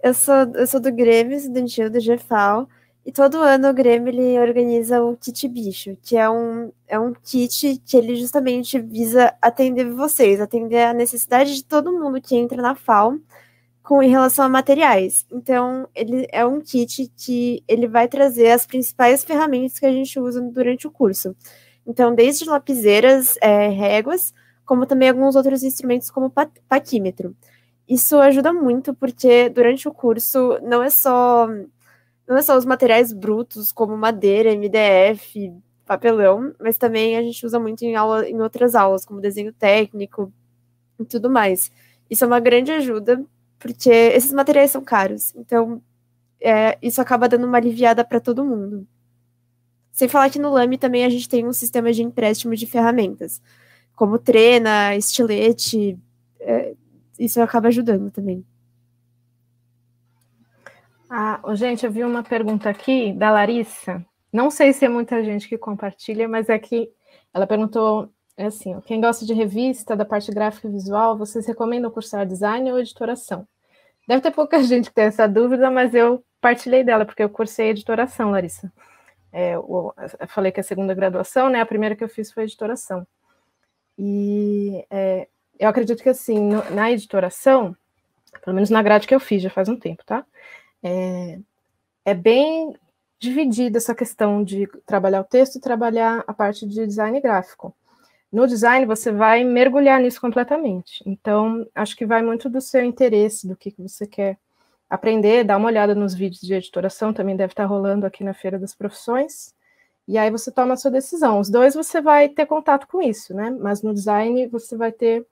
eu sou do Grêmio Estudantil do GFAO, e todo ano o Grêmio ele organiza o Kit Bicho, que é um kit que ele justamente visa atender a necessidade de todo mundo que entra na FAO, em relação a materiais. Então, ele é um kit que ele vai trazer as principais ferramentas que a gente usa durante o curso. Então, desde lapiseiras, réguas, como também alguns outros instrumentos como paquímetro. Isso ajuda muito, porque durante o curso não é só os materiais brutos, como madeira, MDF, papelão, mas também a gente usa muito em outras aulas, como desenho técnico e tudo mais. Isso é uma grande ajuda, porque esses materiais são caros, então isso acaba dando uma aliviada para todo mundo. Sem falar que no Lame também a gente tem um sistema de empréstimo de ferramentas, como trena, estilete, isso acaba ajudando também. Gente, eu vi uma pergunta aqui da Larissa. Não sei se é muita gente que compartilha, mas é que ela perguntou assim: quem gosta de revista, da parte gráfica e visual, vocês recomendam cursar design ou editoração? Deve ter pouca gente que tem essa dúvida, mas eu partilhei dela, porque eu cursei editoração, Larissa. Eu falei que a segunda graduação, né? A primeira que eu fiz foi editoração. E eu acredito que, assim, na editoração, pelo menos na grade que eu fiz, já faz um tempo, tá? É bem dividida essa questão de trabalhar o texto e trabalhar a parte de design gráfico. No design, você vai mergulhar nisso completamente. Então, acho que vai muito do seu interesse, do que você quer aprender, dá uma olhada nos vídeos de editoração, também deve estar rolando aqui na Feira das Profissões, e aí você toma a sua decisão. Os dois você vai ter contato com isso, né? Mas no design você vai ter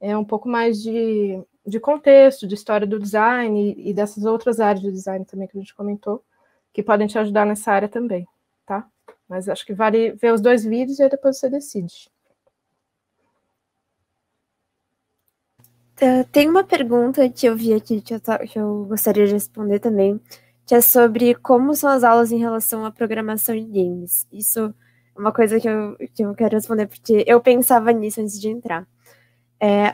um pouco mais de contexto, de história do design e dessas outras áreas de design também que a gente comentou, que podem te ajudar nessa área também, tá? Mas acho que vale ver os dois vídeos e aí depois você decide. Tem uma pergunta que eu vi aqui que eu gostaria de responder também, que é sobre como são as aulas em relação à programação em games. Isso é uma coisa que eu quero responder, porque eu pensava nisso antes de entrar.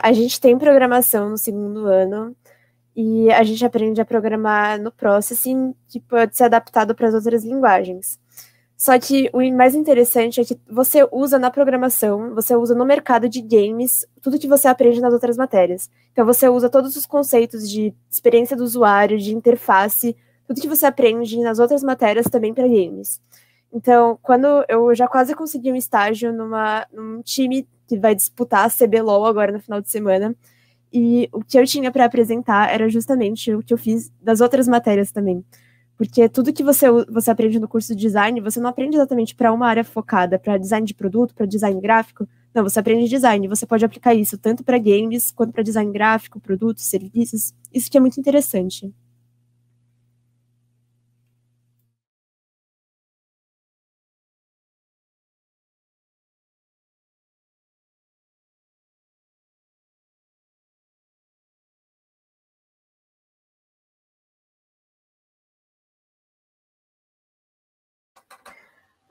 A gente tem programação no segundo ano, e a gente aprende a programar no Processing, que pode ser adaptado para as outras linguagens. Só que o mais interessante é que você usa na programação, você usa no mercado de games, tudo que você aprende nas outras matérias. Então você usa todos os conceitos de experiência do usuário, de interface, tudo que você aprende nas outras matérias também para games. Então, quando eu já quase consegui um estágio num time que vai disputar a CBLOL agora no final de semana, e o que eu tinha para apresentar era justamente o que eu fiz das outras matérias também. Porque tudo que você aprende no curso de design, você não aprende exatamente para uma área focada, para design de produto, para design gráfico. Não, você aprende design. Você pode aplicar isso tanto para games, quanto para design gráfico, produtos, serviços. Isso que é muito interessante.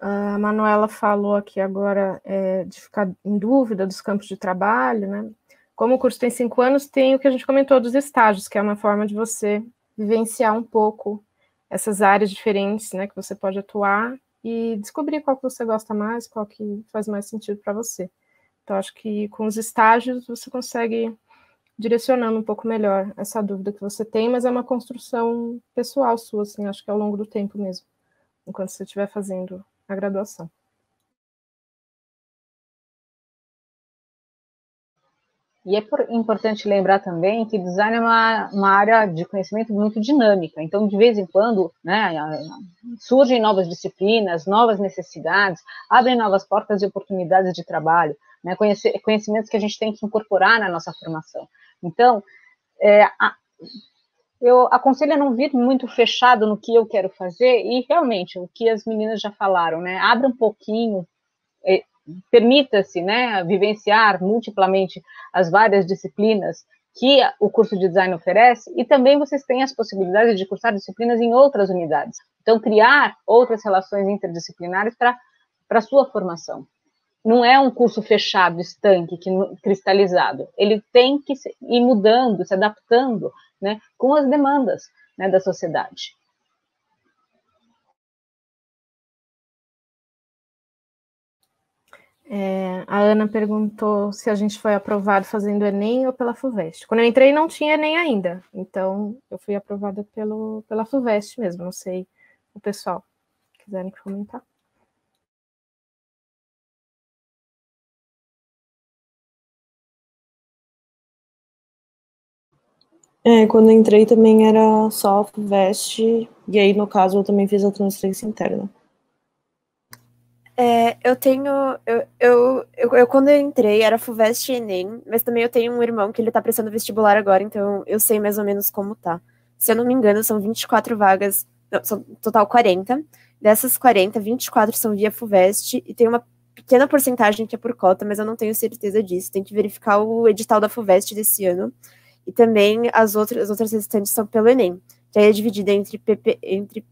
A Manuela falou aqui agora de ficar em dúvida dos campos de trabalho, né? Como o curso tem 5 anos, tem o que a gente comentou dos estágios, que é uma forma de você vivenciar um pouco essas áreas diferentes, né, que você pode atuar e descobrir qual que você gosta mais, qual que faz mais sentido para você. Então, acho que com os estágios você consegue direcionando um pouco melhor essa dúvida que você tem, mas é uma construção pessoal sua, assim, acho que ao longo do tempo mesmo, enquanto você estiver fazendo a graduação. E é importante lembrar também que design é uma área de conhecimento muito dinâmica, então de vez em quando, né, surgem novas disciplinas, novas necessidades, abrem novas portas e oportunidades de trabalho, né, conhecimentos que a gente tem que incorporar na nossa formação. Então, eu aconselho a não vir muito fechado no que eu quero fazer e realmente o que as meninas já falaram, né, abra um pouquinho, permita-se, né, vivenciar multiplamente as várias disciplinas que o curso de design oferece, e também vocês têm as possibilidades de cursar disciplinas em outras unidades. Então, criar outras relações interdisciplinares para a sua formação. Não é um curso fechado, estanque, cristalizado. Ele tem que ir mudando, se adaptando, né, com as demandas, né, da sociedade. A Ana perguntou se a gente foi aprovado fazendo Enem ou pela FUVEST. Quando eu entrei não tinha Enem ainda, então eu fui aprovada pela FUVEST mesmo, não sei o pessoal, quiserem comentar. Quando eu entrei também era só a FUVEST, e aí no caso eu também fiz a transferência interna. Eu quando eu entrei era FUVEST e Enem, mas também eu tenho um irmão que ele tá prestando vestibular agora, então eu sei mais ou menos como tá. Se eu não me engano, são 24 vagas, não, são total 40. Dessas 40, 24 são via FUVEST e tem uma pequena porcentagem que é por cota, mas eu não tenho certeza disso. Tem que verificar o edital da FUVEST desse ano. E também as outras restantes são pelo Enem, que aí é dividida entre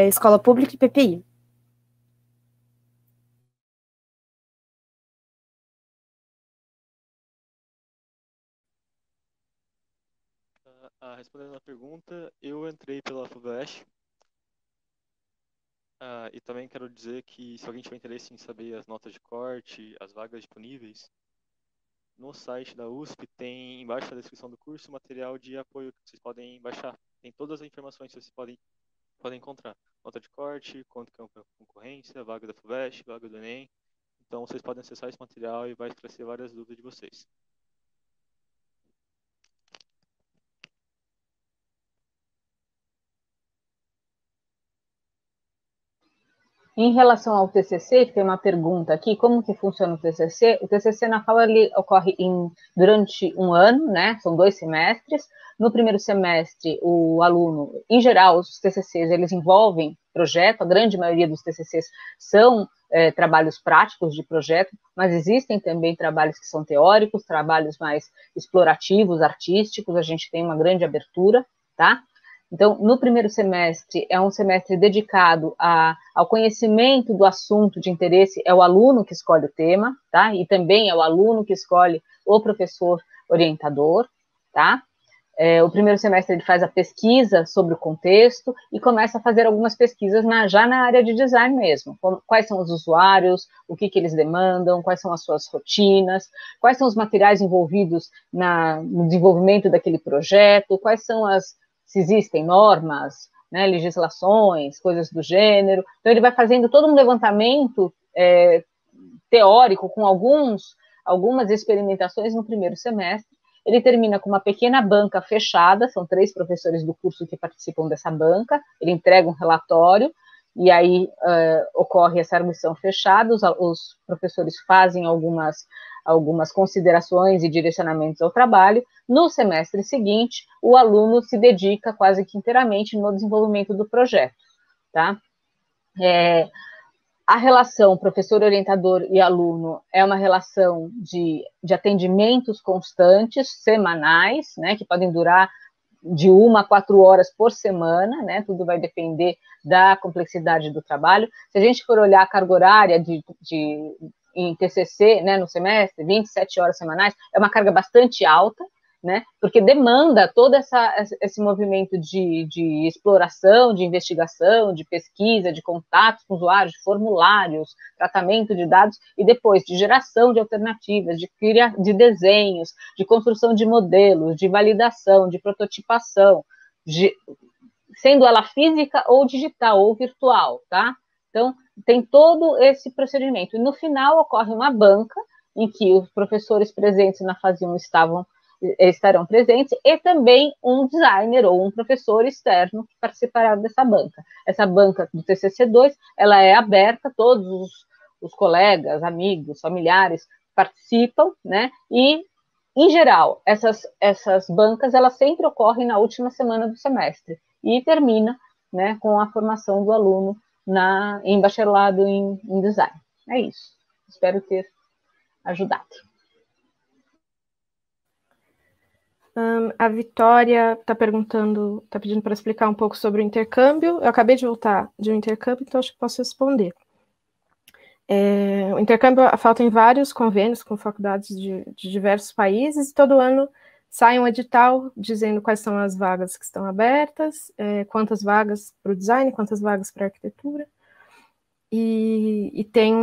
escola pública e PPI. Respondendo a pergunta, eu entrei pela FUVEST. E também quero dizer que se alguém tiver interesse em saber as notas de corte, as vagas disponíveis, no site da USP tem embaixo da descrição do curso material de apoio que vocês podem baixar. Tem todas as informações que vocês podem encontrar. Nota de corte, quanto que é a concorrência, vaga da FUVEST, vaga do Enem. Então vocês podem acessar esse material e vai esclarecer várias dúvidas de vocês. Em relação ao TCC, tem uma pergunta aqui, como que funciona o TCC? O TCC na FAO ele ocorre durante um ano, né? São 2 semestres. No primeiro semestre, o aluno, em geral, os TCCs, eles envolvem projeto, a grande maioria dos TCCs são trabalhos práticos de projeto, mas existem também trabalhos que são teóricos, trabalhos mais explorativos, artísticos, a gente tem uma grande abertura, tá? Então, no primeiro semestre, é um semestre dedicado ao conhecimento do assunto de interesse, é o aluno que escolhe o tema, tá? E também é o aluno que escolhe o professor orientador, tá? O primeiro semestre ele faz a pesquisa sobre o contexto e começa a fazer algumas pesquisas já na área de design mesmo. Quais são os usuários, o que eles demandam, quais são as suas rotinas, quais são os materiais envolvidos no desenvolvimento daquele projeto, quais são se existem normas, né, legislações, coisas do gênero. Então, ele vai fazendo todo um levantamento teórico com algumas experimentações no primeiro semestre. Ele termina com uma pequena banca fechada, são 3 professores do curso que participam dessa banca, ele entrega um relatório, e aí ocorre essa arguição fechada, os professores fazem algumas considerações e direcionamentos ao trabalho. No semestre seguinte, o aluno se dedica quase que inteiramente no desenvolvimento do projeto, tá? A relação professor-orientador e aluno é uma relação de atendimentos constantes, semanais, né, que podem durar de 1 a 4 horas por semana, né? Tudo vai depender da complexidade do trabalho. Se a gente for olhar a carga horária em TCC, né, no semestre, 27 horas semanais, é uma carga bastante alta, né? Porque demanda todo esse movimento de exploração, de investigação, de pesquisa, de contatos com usuários, de formulários, tratamento de dados e depois de geração de alternativas, de desenhos, de construção de modelos, de validação, de prototipação, sendo ela física ou digital ou virtual, tá? Então, tem todo esse procedimento. E no final ocorre uma banca em que os professores presentes na fase 1 estarão presentes, e também um designer ou um professor externo que participará dessa banca. Essa banca do TCC2, ela é aberta, todos os colegas, amigos, familiares participam, né? E, em geral, essas bancas, elas sempre ocorrem na última semana do semestre e termina, né, com a formação do aluno em bacharelado em design. É isso. Espero ter ajudado. A Vitória está pedindo para explicar um pouco sobre o intercâmbio. Eu acabei de voltar de um intercâmbio, então acho que posso responder. O intercâmbio falta em vários convênios com faculdades de diversos países, e todo ano sai um edital dizendo quais são as vagas que estão abertas, quantas vagas para o design, quantas vagas para a arquitetura, e tem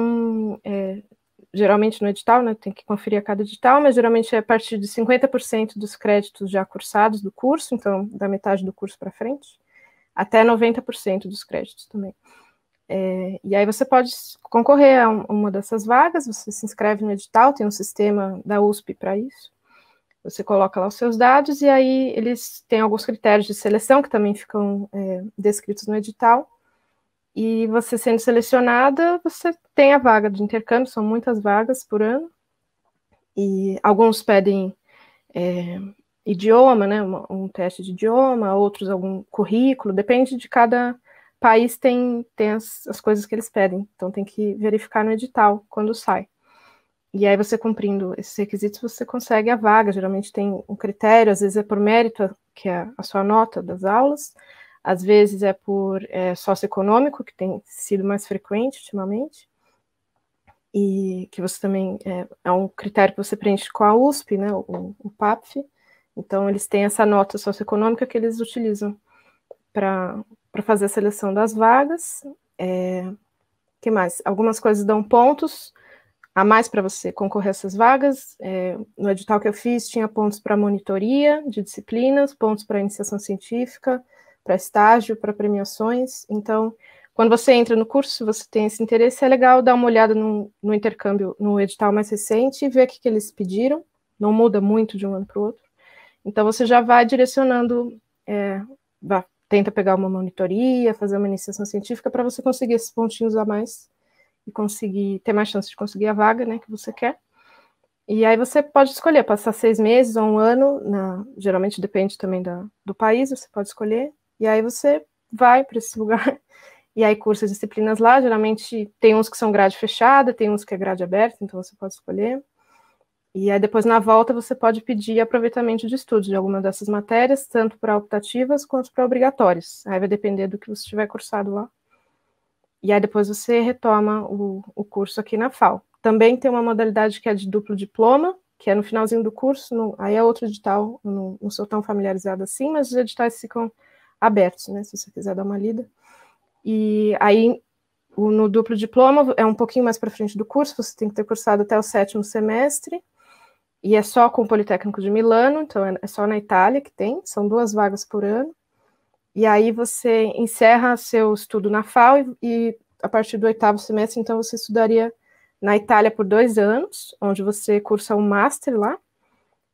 geralmente no edital, né, tem que conferir a cada edital, mas geralmente é a partir de 50% dos créditos já cursados do curso, então da metade do curso para frente, até 90% dos créditos também. E aí você pode concorrer a uma dessas vagas, você se inscreve no edital, tem um sistema da USP para isso, você coloca lá os seus dados, e aí eles têm alguns critérios de seleção que também ficam descritos no edital, e você sendo selecionada, você tem a vaga de intercâmbio, são muitas vagas por ano, e alguns pedem idioma, né, um teste de idioma, outros algum currículo, depende de cada país, tem as coisas que eles pedem, então tem que verificar no edital quando sai. E aí você cumprindo esses requisitos, você consegue a vaga, geralmente tem um critério, às vezes é por mérito, que é a sua nota das aulas, às vezes é por socioeconômico, que tem sido mais frequente ultimamente, e que você também, é um critério que você preenche com a USP, né, o PAPF, então eles têm essa nota socioeconômica que eles utilizam para fazer a seleção das vagas. Que mais? Algumas coisas dão pontos a mais para você concorrer a essas vagas. No edital que eu fiz, tinha pontos para monitoria de disciplinas, pontos para iniciação científica, para estágio, para premiações. Então, quando você entra no curso, se você tem esse interesse, é legal dar uma olhada no intercâmbio, no edital mais recente, e ver o que eles pediram. Não muda muito de um ano para o outro. Então, você já vai direcionando, tenta pegar uma monitoria, fazer uma iniciação científica, para você conseguir esses pontinhos a mais e conseguir ter mais chance de conseguir a vaga, né, que você quer. E aí você pode escolher, passar 6 meses ou um ano, geralmente depende também do país, você pode escolher, e aí você vai para esse lugar, e aí cursa as disciplinas lá, geralmente tem uns que são grade fechada, tem uns que é grade aberta, então você pode escolher. E aí depois na volta você pode pedir aproveitamento de estudos de alguma dessas matérias, tanto para optativas quanto para obrigatórias. Aí vai depender do que você tiver cursado lá. E aí depois você retoma o curso aqui na FAO. Também tem uma modalidade que é de duplo diploma, que é no finalzinho do curso, aí é outro edital, não sou tão familiarizada assim, mas os editais ficam abertos, né, se você quiser dar uma lida. E aí no duplo diploma é um pouquinho mais para frente do curso, você tem que ter cursado até o 7º semestre, e é só com o Politécnico de Milano, então é só na Itália que tem, são 2 vagas por ano, e aí você encerra seu estudo na FAO, e a partir do 8º semestre, então você estudaria na Itália por 2 anos, onde você cursa um master lá,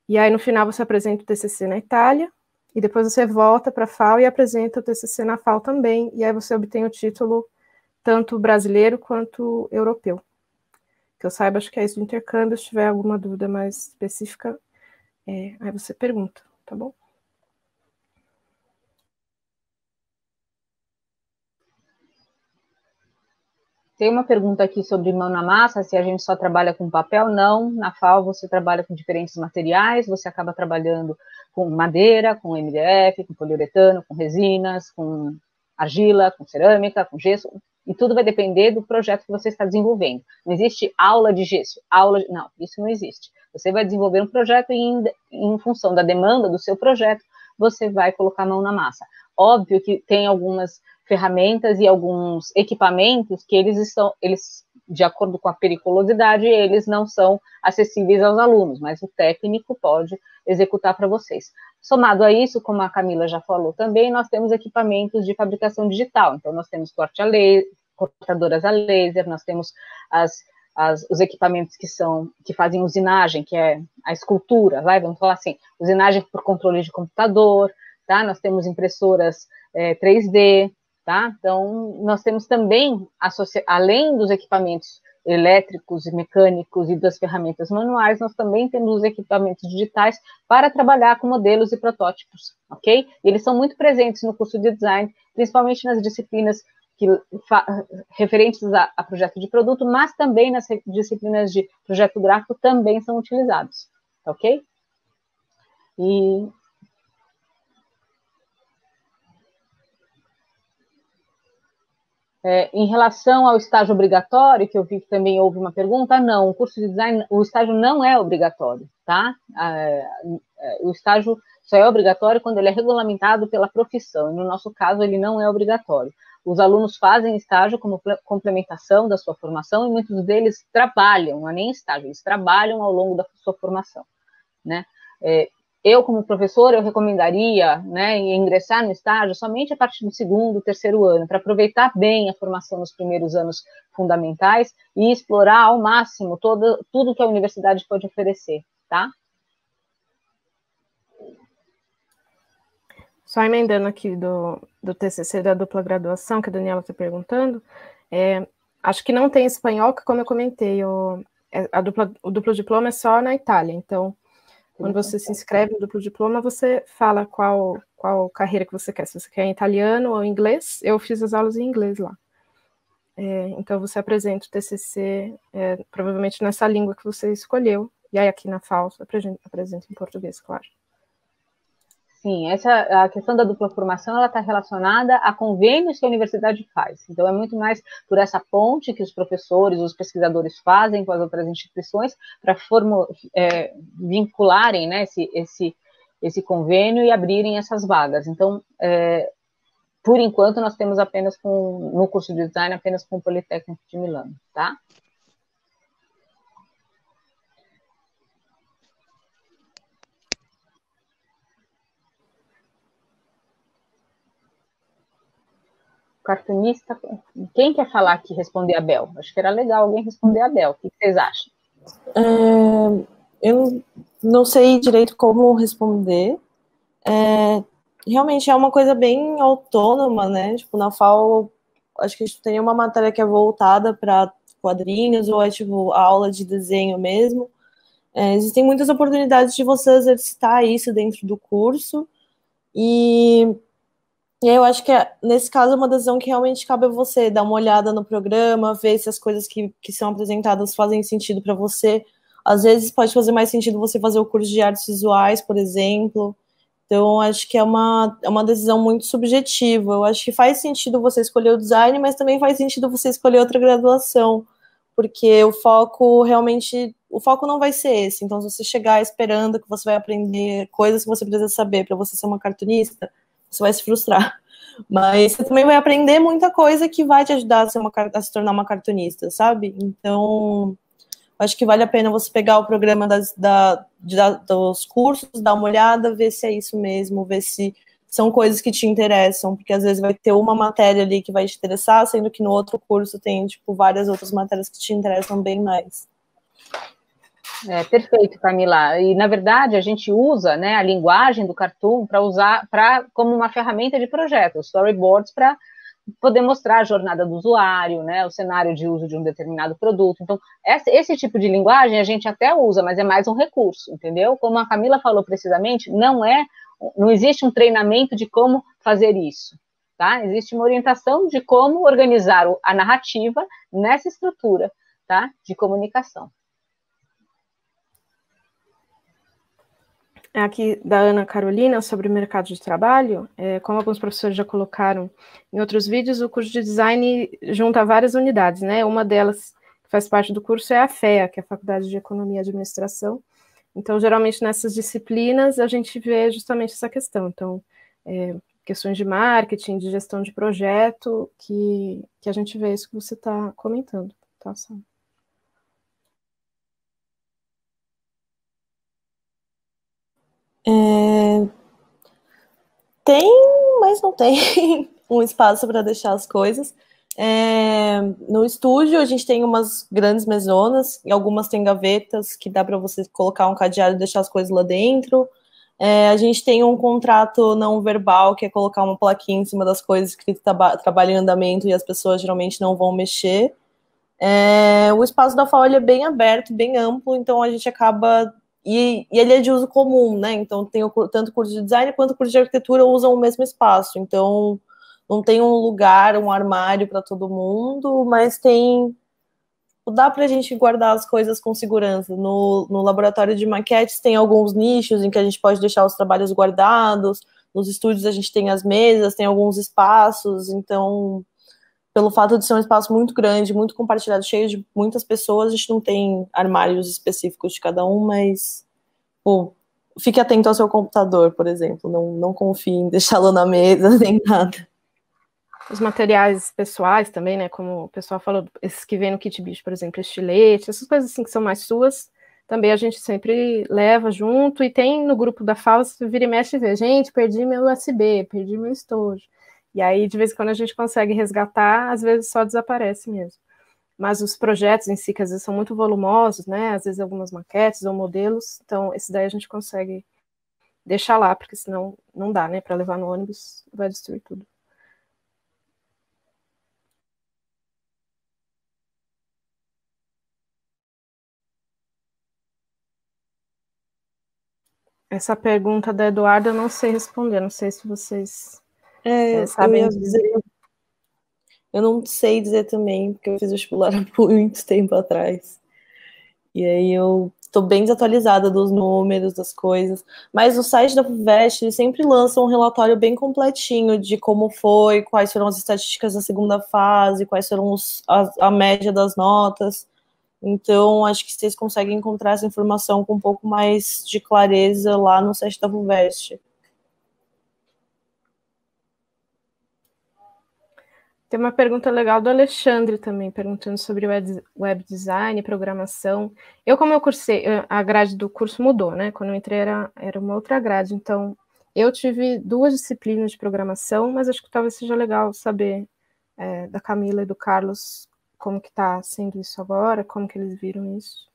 e aí no final você apresenta o TCC na Itália, e depois você volta para a FAO e apresenta o TCC na FAO também, e aí você obtém o título tanto brasileiro quanto europeu. Que eu saiba, acho que é isso do intercâmbio. Se tiver alguma dúvida mais específica, aí você pergunta, tá bom? Tem uma pergunta aqui sobre mão na massa, se a gente só trabalha com papel. Não, na FAO você trabalha com diferentes materiais, você acaba trabalhando com madeira, com MDF, com poliuretano, com resinas, com argila, com cerâmica, com gesso, e tudo vai depender do projeto que você está desenvolvendo. Não existe aula de gesso, não, isso não existe. Você vai desenvolver um projeto e em função da demanda do seu projeto, você vai colocar a mão na massa. Óbvio que tem algumas ferramentas e alguns equipamentos que eles, de acordo com a periculosidade, eles não são acessíveis aos alunos, mas o técnico pode executar para vocês. Somado a isso, como a Camila já falou também, nós temos equipamentos de fabricação digital, então nós temos cortadoras a laser, nós temos os equipamentos que fazem usinagem, que é a escultura, vamos falar assim, usinagem por controle de computador, tá? Nós temos impressoras 3D, tá? Então, nós temos também, além dos equipamentos elétricos e mecânicos e das ferramentas manuais, nós também temos os equipamentos digitais para trabalhar com modelos e protótipos, ok? E eles são muito presentes no curso de design, principalmente nas disciplinas referentes a projeto de produto, mas também nas disciplinas de projeto gráfico também são utilizados, ok? E em relação ao estágio obrigatório, que eu vi que também houve uma pergunta, não, o curso de design, o estágio não é obrigatório, tá? O estágio só é obrigatório quando ele é regulamentado pela profissão, e no nosso caso ele não é obrigatório. os alunos fazem estágio como complementação da sua formação, e muitos deles trabalham, não é nem estágio, eles trabalham ao longo da sua formação, né? Eu, como professor, eu recomendaria, né, ingressar no estágio somente a partir do segundo, terceiro ano, para aproveitar bem a formação nos primeiros anos fundamentais e explorar ao máximo tudo que a universidade pode oferecer, tá? Só emendando aqui do TCC da dupla graduação, que a Daniela está perguntando, acho que não tem espanhol, que como eu comentei, o duplo diploma é só na Itália, então, quando você se inscreve no duplo diploma, você fala qual carreira que você quer, se você quer em italiano ou inglês. Eu fiz as aulas em inglês lá. Então, você apresenta o TCC, provavelmente nessa língua que você escolheu, e aí aqui na FAO, apresenta em português, claro. Sim, a questão da dupla formação, ela está relacionada a convênios que a universidade faz. Então, é muito mais por essa ponte que os professores, os pesquisadores fazem com as outras instituições para vincularem, né, esse convênio e abrirem essas vagas. Então, por enquanto, nós temos apenas no curso de design, apenas com o Politécnico de Milano, tá? Cartunista, quem quer falar que responder a Bel? Acho que era legal alguém responder a Bel. O que vocês acham? Eu não sei direito como responder. Realmente é uma coisa bem autônoma, né? Tipo, na FAO, acho que a gente tem uma matéria que é voltada para quadrinhos, ou é tipo a aula de desenho mesmo. Existem muitas oportunidades de você exercitar isso dentro do curso, e eu acho que nesse caso é uma decisão que realmente cabe a você dar uma olhada no programa, ver se as coisas que são apresentadas fazem sentido para você. Às vezes pode fazer mais sentido você fazer o curso de artes visuais, por exemplo. Então, acho que é uma decisão muito subjetiva. Eu acho que faz sentido você escolher o design, mas também faz sentido você escolher outra graduação, porque o foco não vai ser esse. Então, se você chegar esperando que você vai aprender coisas que você precisa saber para você ser uma cartunista, você vai se frustrar. Mas você também vai aprender muita coisa que vai te ajudar a se tornar uma cartunista, sabe? Então, acho que vale a pena você pegar o programa dos cursos, dar uma olhada, ver se é isso mesmo, ver se são coisas que te interessam, porque às vezes vai ter uma matéria ali que vai te interessar, sendo que no outro curso tem, tipo, várias outras matérias que te interessam bem mais. Perfeito, Camila. E, na verdade, a gente usa, né, a linguagem do cartoon como uma ferramenta de projeto, os storyboards, para poder mostrar a jornada do usuário, né, o cenário de uso de um determinado produto. Então, esse tipo de linguagem a gente até usa, mas é mais um recurso, entendeu? Como a Camila falou precisamente, não existe um treinamento de como fazer isso, tá? Existe uma orientação de como organizar a narrativa nessa estrutura, tá, de comunicação. Aqui da Ana Carolina, sobre o mercado de trabalho, como alguns professores já colocaram em outros vídeos, o curso de design junta várias unidades, né? Uma delas, que faz parte do curso, é a FEA, que é a Faculdade de Economia e Administração. Então, geralmente, nessas disciplinas, a gente vê justamente essa questão. Então, questões de marketing, de gestão de projeto, que a gente vê isso que você está comentando, tá, Sam? Tem, mas não tem um espaço para deixar as coisas. No estúdio, a gente tem umas grandes mesonas, e algumas tem gavetas que dá para você colocar um cadeado e deixar as coisas lá dentro. A gente tem um contrato não verbal, que é colocar uma plaquinha em cima das coisas que trabalham em andamento e as pessoas geralmente não vão mexer. O espaço da FAO é bem aberto, bem amplo, então a gente acaba... E ele é de uso comum, né? Então, tanto o curso de design quanto o curso de arquitetura usam o mesmo espaço. Então, não tem um lugar, um armário para todo mundo, mas dá para a gente guardar as coisas com segurança. No laboratório de maquetes tem alguns nichos em que a gente pode deixar os trabalhos guardados. Nos estúdios a gente tem as mesas, tem alguns espaços. Então, pelo fato de ser um espaço muito grande, muito compartilhado, cheio de muitas pessoas, a gente não tem armários específicos de cada um, mas fique atento ao seu computador, por exemplo. Não confie em deixá-lo na mesa, nem nada. os materiais pessoais também, né? Como o pessoal falou, esses que vêm no kit bicho, por exemplo, estilete, essas coisas assim que são mais suas, também a gente sempre leva junto. E tem no grupo da FAO, você vira e mexe e vê, gente, perdi meu USB, perdi meu estojo. E aí, de vez em quando, a gente consegue resgatar, às vezes só desaparece mesmo. Mas os projetos em si, que às vezes são muito volumosos, né? Às vezes algumas maquetes ou modelos, então esse daí a gente consegue deixar lá, porque senão não dá, né? Para levar no ônibus, vai destruir tudo. Essa pergunta da Eduarda eu não sei responder, não sei se vocês sabem eu ia dizer. Eu não sei dizer também, porque eu fiz vestibular há muito tempo atrás. E aí eu tô bem desatualizada dos números, das coisas. Mas o site da FUVEST, ele sempre lança um relatório bem completinho de como foi, quais foram as estatísticas da segunda fase, quais foram a média das notas. Então, acho que vocês conseguem encontrar essa informação com um pouco mais de clareza lá no site da FUVEST. Tem uma pergunta legal do Alexandre também, perguntando sobre web design, programação. Como eu cursei, a grade do curso mudou, né? Quando eu entrei era uma outra grade, então eu tive 2 disciplinas de programação, mas acho que talvez seja legal saber da Camila e do Carlos como que está sendo isso agora, como que eles viram isso.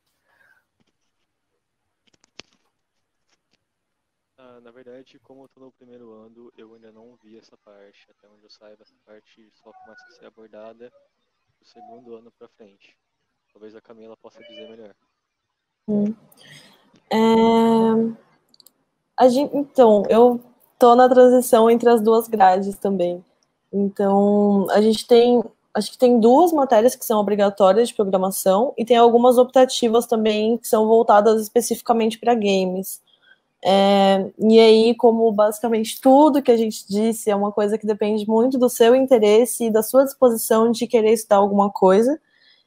Na verdade, como eu tô no primeiro ano, eu ainda não vi essa parte. Até onde eu saiba, essa parte só começa a ser abordada do segundo ano pra frente. Talvez a Camila possa dizer melhor. Então, eu tô na transição entre as 2 grades também. Então, a gente tem, acho que tem 2 matérias que são obrigatórias de programação e tem algumas optativas também que são voltadas especificamente para games. E aí, como basicamente tudo que a gente disse é uma coisa que depende muito do seu interesse e da sua disposição de querer estudar alguma coisa,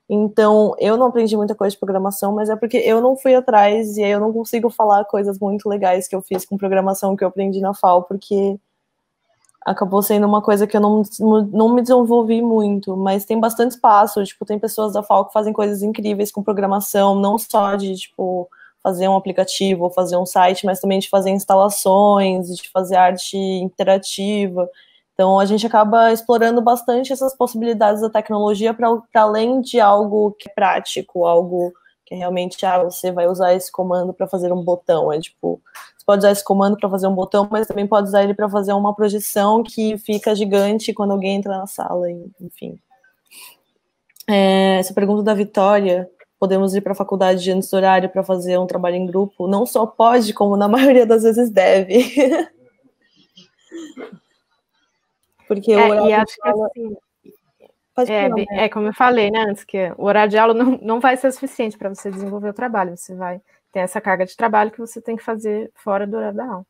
então eu não aprendi muita coisa de programação, mas é porque eu não fui atrás e aí eu não consigo falar coisas muito legais que eu fiz com programação que eu aprendi na FAO, porque acabou sendo uma coisa que eu não me desenvolvi muito, mas tem bastante espaço, tipo, tem pessoas da FAO que fazem coisas incríveis com programação, não só de, tipo, fazer um aplicativo ou fazer um site, mas também de fazer instalações, de fazer arte interativa. Então, a gente acaba explorando bastante essas possibilidades da tecnologia para além de algo que é prático, algo que realmente, você vai usar esse comando para fazer um botão. É tipo, você pode usar esse comando para fazer um botão, mas também pode usar ele para fazer uma projeção que fica gigante quando alguém entra na sala, enfim. Essa pergunta da Vitória, podemos ir para a faculdade antes do horário para fazer um trabalho em grupo? Não só pode, como na maioria das vezes deve. Porque o horário e acho que assim, como eu falei, né, antes, que o horário de aula não vai ser suficiente para você desenvolver o trabalho, você vai ter essa carga de trabalho que você tem que fazer fora do horário da aula.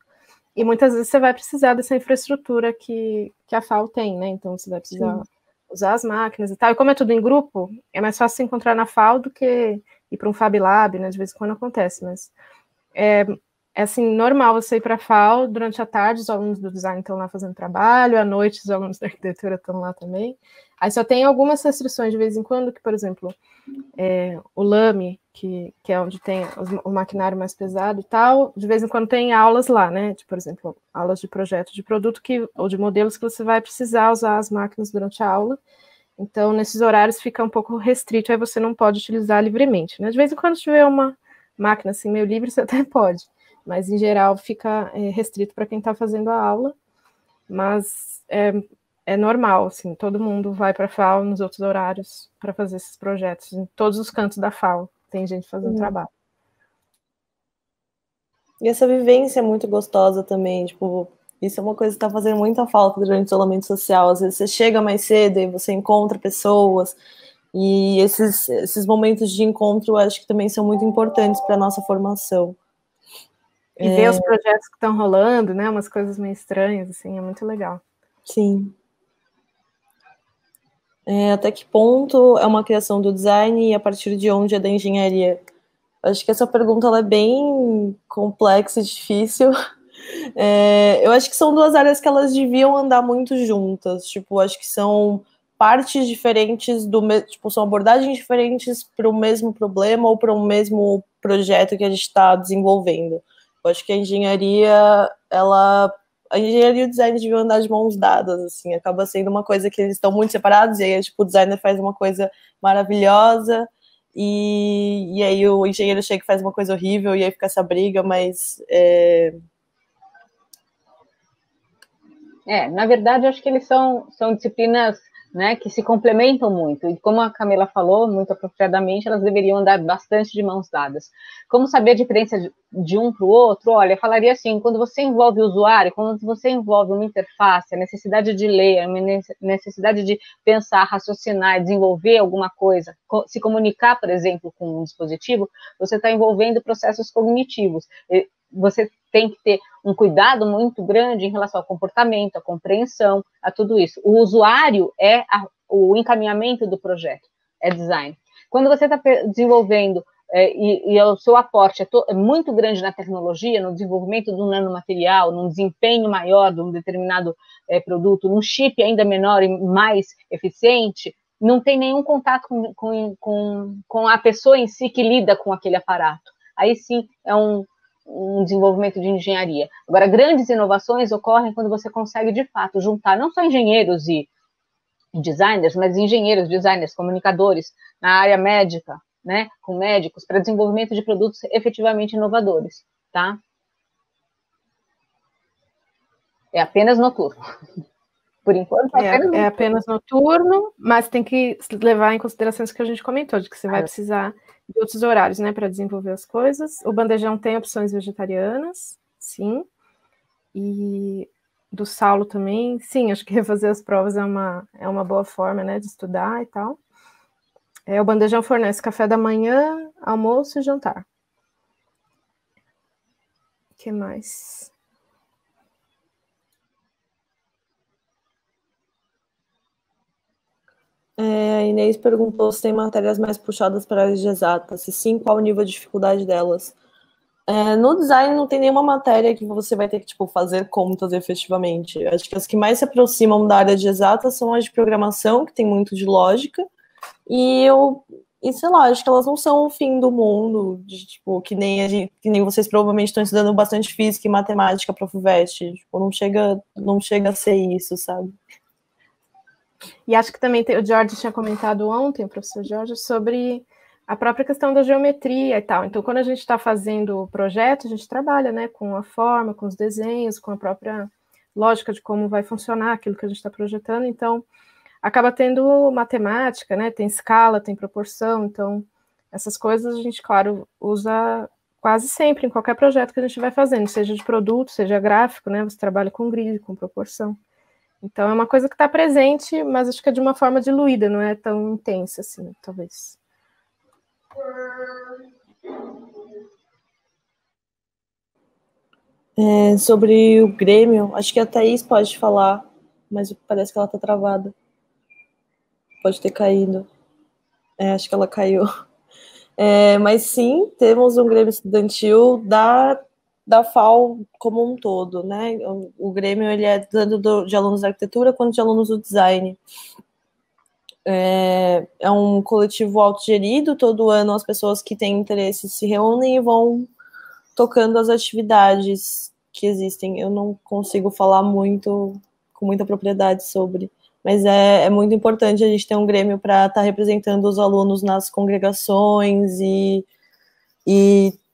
E muitas vezes você vai precisar dessa infraestrutura que a FAO tem, né, então você vai precisar usar as máquinas e tal, e como é tudo em grupo, é mais fácil se encontrar na FAO do que ir para um Fab Lab, né, de vez em quando acontece, mas é assim, normal você ir para a FAO durante a tarde, os alunos do design estão lá fazendo trabalho, à noite os alunos da arquitetura estão lá também. Aí só tem algumas restrições de vez em quando, que, por exemplo, o LAME, que é onde tem o maquinário mais pesado e tal, de vez em quando tem aulas lá, né? Tipo, por exemplo, aulas de projeto de produto ou de modelos que você vai precisar usar as máquinas durante a aula. Então, nesses horários fica um pouco restrito, aí você não pode utilizar livremente, né? De vez em quando, se tiver uma máquina assim meio livre, você até pode, mas em geral fica restrito para quem está fazendo a aula, mas é normal, assim, todo mundo vai para a FAO nos outros horários para fazer esses projetos, em todos os cantos da FAO tem gente fazendo trabalho. E essa vivência é muito gostosa também, tipo, isso é uma coisa que está fazendo muita falta durante o isolamento social, às vezes você chega mais cedo e você encontra pessoas, e esses momentos de encontro eu acho que também são muito importantes para a nossa formação. E ver os projetos que estão rolando, né, umas coisas meio estranhas, assim, é muito legal. Sim. Até que ponto é uma criação do design e a partir de onde é da engenharia? Acho que essa pergunta ela é bem complexa e difícil, Eu acho que são duas áreas que elas deviam andar muito juntas. Tipo, acho que são partes diferentes tipo, são abordagens diferentes para o mesmo problema ou para o mesmo projeto que a gente está desenvolvendo. Eu acho que a engenharia e o design deviam andar de mãos dadas, assim, acaba sendo uma coisa que eles estão muito separados, e aí, tipo, o designer faz uma coisa maravilhosa, e aí o engenheiro chega e faz uma coisa horrível, e aí fica essa briga, mas... Na verdade, acho que eles são disciplinas, né, que se complementam muito, e como a Camila falou, muito apropriadamente, elas deveriam andar bastante de mãos dadas. Como saber a diferença de um para o outro? Olha, eu falaria assim, quando você envolve o usuário, quando você envolve uma interface, a necessidade de ler, a necessidade de pensar, raciocinar, desenvolver alguma coisa, se comunicar, por exemplo, com um dispositivo, você está envolvendo processos cognitivos. Você tem que ter um cuidado muito grande em relação ao comportamento, à compreensão, a tudo isso. O usuário é o encaminhamento do projeto, é design. Quando você está desenvolvendo, e o seu aporte é muito grande na tecnologia, no desenvolvimento de um nanomaterial, num desempenho maior de um determinado produto, num chip ainda menor e mais eficiente, não tem nenhum contato com a pessoa em si que lida com aquele aparato. Aí sim é um desenvolvimento de engenharia. Agora, grandes inovações ocorrem quando você consegue, de fato, juntar não só engenheiros e designers, mas engenheiros, designers, comunicadores na área médica, né, com médicos, para desenvolvimento de produtos efetivamente inovadores, tá? É apenas noturno. Por enquanto, é apenas noturno, mas tem que levar em consideração isso que a gente comentou, de que você vai precisar de outros horários, né, para desenvolver as coisas. O bandejão tem opções vegetarianas, sim, e do Saulo também, sim, acho que refazer as provas é uma boa forma, né, de estudar e tal. O bandejão fornece café da manhã, almoço e jantar. O que mais? A Inês perguntou se tem matérias mais puxadas para áreas de exatas, se sim, qual o nível de dificuldade delas. No design não tem nenhuma matéria que você vai ter que tipo, fazer contas efetivamente. Acho que as que mais se aproximam da área de exatas são as de programação, que tem muito de lógica, e sei lá, acho que elas não são o fim do mundo, tipo, que nem vocês provavelmente estão estudando bastante física e matemática para a FUVEST. Tipo, não chega a ser isso, sabe? E acho que também o Jorge tinha comentado ontem, o professor Jorge, sobre a própria questão da geometria e tal. Então, quando a gente está fazendo o projeto, a gente trabalha, né, com a forma, com os desenhos, com a própria lógica de como vai funcionar aquilo que a gente está projetando. Então, acaba tendo matemática, né, tem escala, tem proporção. Então, essas coisas a gente, claro, usa quase sempre em qualquer projeto que a gente vai fazendo, seja de produto, seja gráfico, né, você trabalha com grid, com proporção. Então, é uma coisa que está presente, mas acho que é de uma forma diluída, não é tão intensa assim, talvez. Sobre o Grêmio, acho que a Thaís pode falar, mas parece que ela está travada. Pode ter caído. Acho que ela caiu. Mas sim, temos um Grêmio estudantil da FAU como um todo, né? O Grêmio ele é tanto de alunos da arquitetura quanto de alunos do design. É um coletivo autogerido, todo ano as pessoas que têm interesse se reúnem e vão tocando as atividades que existem. Eu não consigo falar com muita propriedade sobre, mas é muito importante a gente ter um Grêmio para estar representando os alunos nas congregações e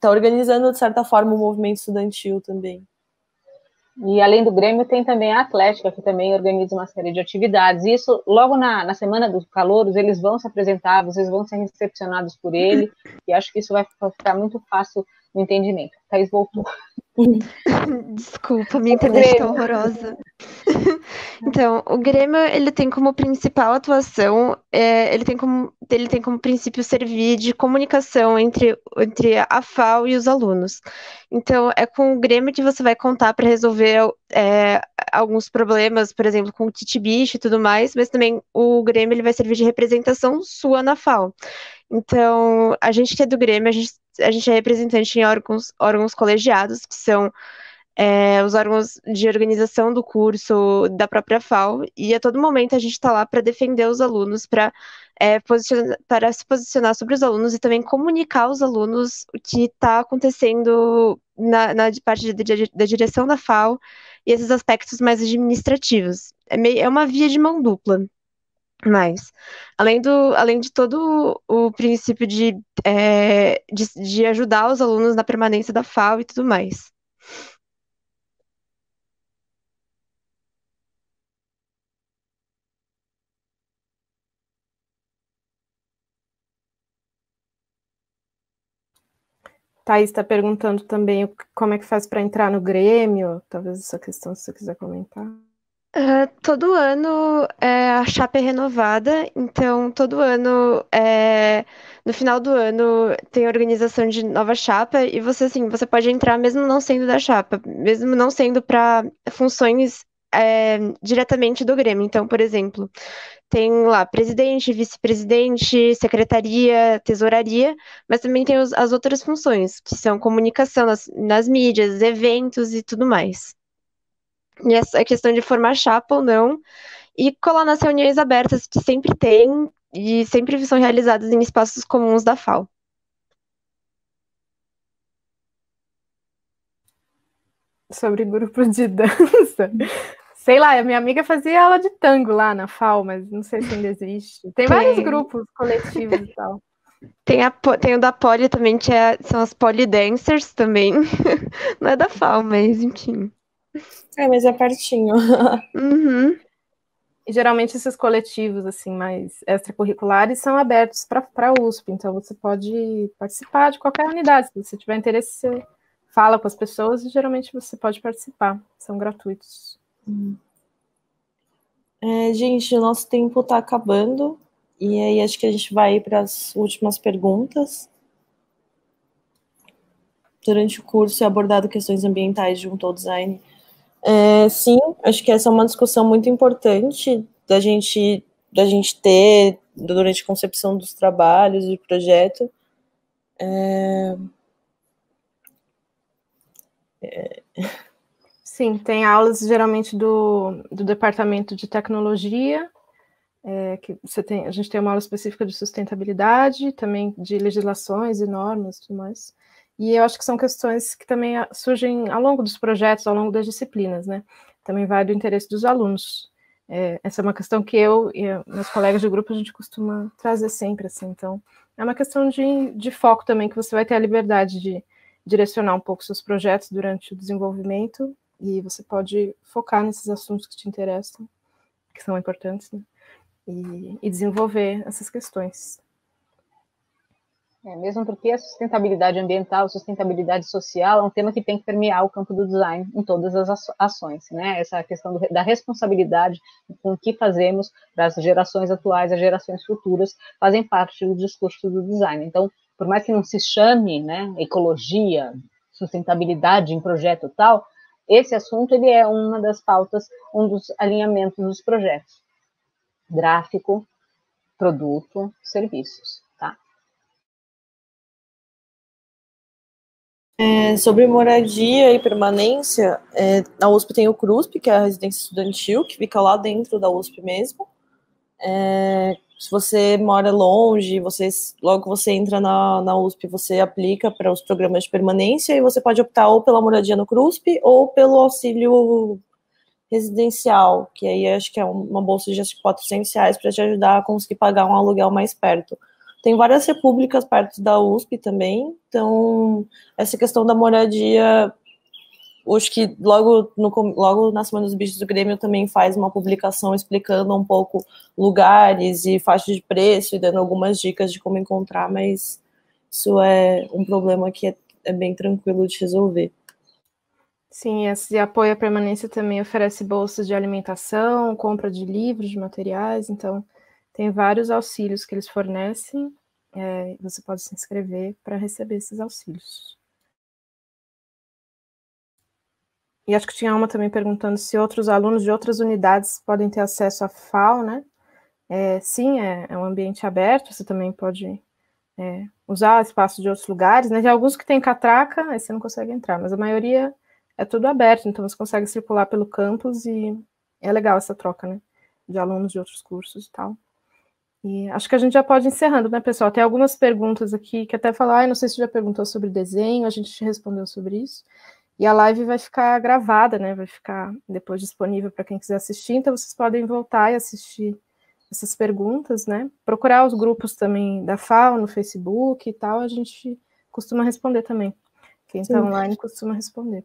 tá organizando, de certa forma, o movimento estudantil também. E além do Grêmio, tem também a Atlética, que também organiza uma série de atividades. Isso, logo na Semana dos Calouros, eles vão se apresentar, vocês vão ser recepcionados por ele, e acho que isso vai ficar muito fácil no entendimento. Thaís voltou. Desculpa, minha internet tá horrorosa. Então, o Grêmio, ele tem como principal atuação, ele tem como princípio servir de comunicação entre a FAO e os alunos. Então, é com o Grêmio que você vai contar para resolver alguns problemas, por exemplo, com o Titibicho e tudo mais, mas também o Grêmio ele vai servir de representação sua na FAO. Então, a gente que é do Grêmio, a gente é representante em órgãos colegiados, que são os órgãos de organização do curso, da própria FAO, e a todo momento a gente está lá para defender os alunos, para se posicionar sobre os alunos e também comunicar aos alunos o que está acontecendo na parte da direção da FAO e esses aspectos mais administrativos. É uma via de mão dupla. Mas, além de todo o princípio de ajudar os alunos na permanência da FAO e tudo mais. Thaís está perguntando também como é que faz para entrar no Grêmio, talvez essa questão, se você quiser comentar. Todo ano a chapa é renovada, então todo ano, no final do ano, tem organização de nova chapa e você, assim, você pode entrar mesmo não sendo da chapa, mesmo não sendo para funções diretamente do Grêmio. Então, por exemplo, tem lá presidente, vice-presidente, secretaria, tesouraria, mas também tem as outras funções, que são comunicação nas mídias, eventos e tudo mais. E essa questão de formar chapa ou não, e colar nas reuniões abertas que sempre tem e sempre são realizadas em espaços comuns da FAO. Sobre grupo de dança. Sei lá, a minha amiga fazia aula de tango lá na FAO, mas não sei se ainda existe. Tem vários grupos coletivos e tal. Tem o da Poli também, são as Poli Dancers também. Não é da FAO, mas enfim. Mas é pertinho. Uhum. E geralmente esses coletivos assim mais extracurriculares são abertos para a USP, então você pode participar de qualquer unidade. Se você tiver interesse, você fala com as pessoas e geralmente você pode participar. São gratuitos. Gente, o nosso tempo está acabando e aí acho que a gente vai para as últimas perguntas. Durante o curso é abordado questões ambientais junto ao design. Sim, acho que essa é uma discussão muito importante da gente ter durante a concepção dos trabalhos e projeto. Sim, tem aulas geralmente do departamento de tecnologia, que a gente tem uma aula específica de sustentabilidade, também de legislações e normas e tudo mais. E eu acho que são questões que também surgem ao longo dos projetos, ao longo das disciplinas, né? Também vai do interesse dos alunos. Essa é uma questão que eu e meus colegas de grupo a gente costuma trazer sempre, assim. Então, é uma questão de foco também, que você vai ter a liberdade de direcionar um pouco seus projetos durante o desenvolvimento e você pode focar nesses assuntos que te interessam, que são importantes, né? E desenvolver essas questões. Mesmo porque a sustentabilidade ambiental, a sustentabilidade social é um tema que tem que permear o campo do design em todas as ações, né? Essa questão da responsabilidade com o que fazemos para as gerações atuais, as gerações futuras, fazem parte do discurso do design. Então, por mais que não se chame, né, ecologia, sustentabilidade em projeto tal, esse assunto ele é uma das pautas, um dos alinhamentos dos projetos. Gráfico, produto, serviços. Sobre moradia e permanência, na USP tem o CRUSP, que é a residência estudantil, que fica lá dentro da USP mesmo. Se você mora longe, logo que você entra na USP, você aplica para os programas de permanência e você pode optar ou pela moradia no CRUSP ou pelo auxílio residencial, que aí acho que é uma bolsa de R$400 para te ajudar a conseguir pagar um aluguel mais perto. Tem várias repúblicas perto da USP também, então essa questão da moradia, acho que logo na Semana dos Bichos do Grêmio também faz uma publicação explicando um pouco lugares e faixas de preço e dando algumas dicas de como encontrar, mas isso é um problema que é bem tranquilo de resolver. Sim, esse apoio à permanência também oferece bolsas de alimentação, compra de livros, de materiais, então tem vários auxílios que eles fornecem, você pode se inscrever para receber esses auxílios. E acho que tinha uma também perguntando se outros alunos de outras unidades podem ter acesso à FAO, né? Sim, é um ambiente aberto, você também pode usar espaço de outros lugares, né? Tem alguns que tem catraca, aí você não consegue entrar, mas a maioria é tudo aberto, então você consegue circular pelo campus e é legal essa troca, né? De alunos de outros cursos e tal. E acho que a gente já pode ir encerrando, né, pessoal? Tem algumas perguntas aqui que até falar, não sei se já perguntou sobre desenho, a gente respondeu sobre isso. E a live vai ficar gravada, né? Vai ficar depois disponível para quem quiser assistir, então vocês podem voltar e assistir essas perguntas, né? Procurar os grupos também da FAO no Facebook e tal, a gente costuma responder também. Quem está online costuma responder.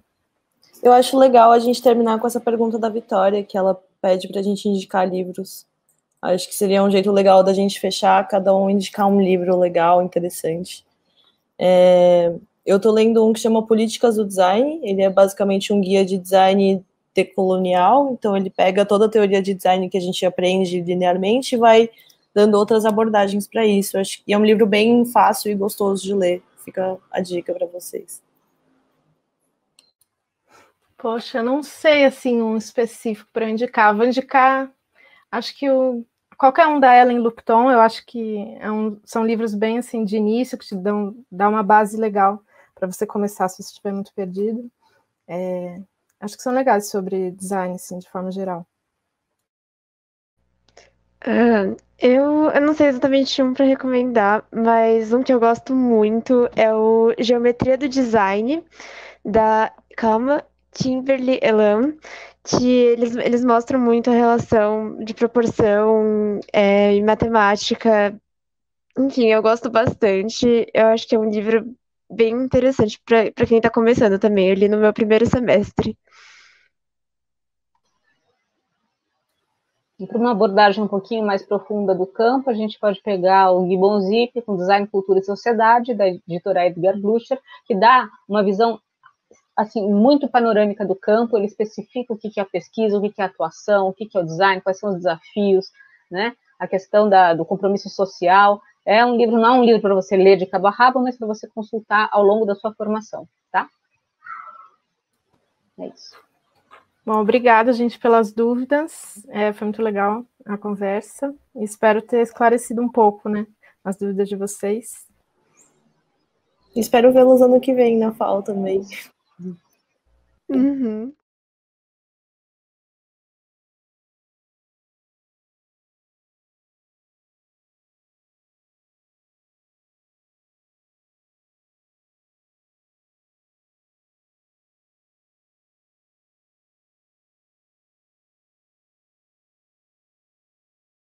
Eu acho legal a gente terminar com essa pergunta da Vitória, que ela pede para a gente indicar livros. Acho que seria um jeito legal da gente fechar, cada um indicar um livro legal, interessante. Eu estou lendo um que chama Políticas do Design, ele é basicamente um guia de design decolonial, então ele pega toda a teoria de design que a gente aprende linearmente e vai dando outras abordagens para isso. Acho que é um livro bem fácil e gostoso de ler. Fica a dica para vocês. Poxa, eu não sei, assim, um específico para indicar. Vou indicar, acho que qualquer um da Ellen Lupton, eu acho que são livros bem, assim, de início, que te dá uma base legal para você começar, se você estiver muito perdido. Acho que são legais sobre design, assim, de forma geral. Eu não sei exatamente um para recomendar, mas um que eu gosto muito é o Geometria do Design, da Calma Kimberly Elam, que eles mostram muito a relação de proporção e matemática. Enfim, eu gosto bastante. Eu acho que é um livro bem interessante para quem está começando também. Eu li no meu primeiro semestre. E para uma abordagem um pouquinho mais profunda do campo, a gente pode pegar o Gibbon Zip, com Design, Cultura e Sociedade, da editora Edgar Blucher, que dá uma visão assim, muito panorâmica do campo, ele especifica o que é a pesquisa, o que é a atuação, o que é o design, quais são os desafios, né? A questão do compromisso social. É um livro, não é um livro para você ler de cabo a rabo, mas para você consultar ao longo da sua formação, tá? É isso. Bom, obrigada, gente, pelas dúvidas. Foi muito legal a conversa. Espero ter esclarecido um pouco, né, as dúvidas de vocês. Espero vê-los ano que vem na FAO também. Uhum.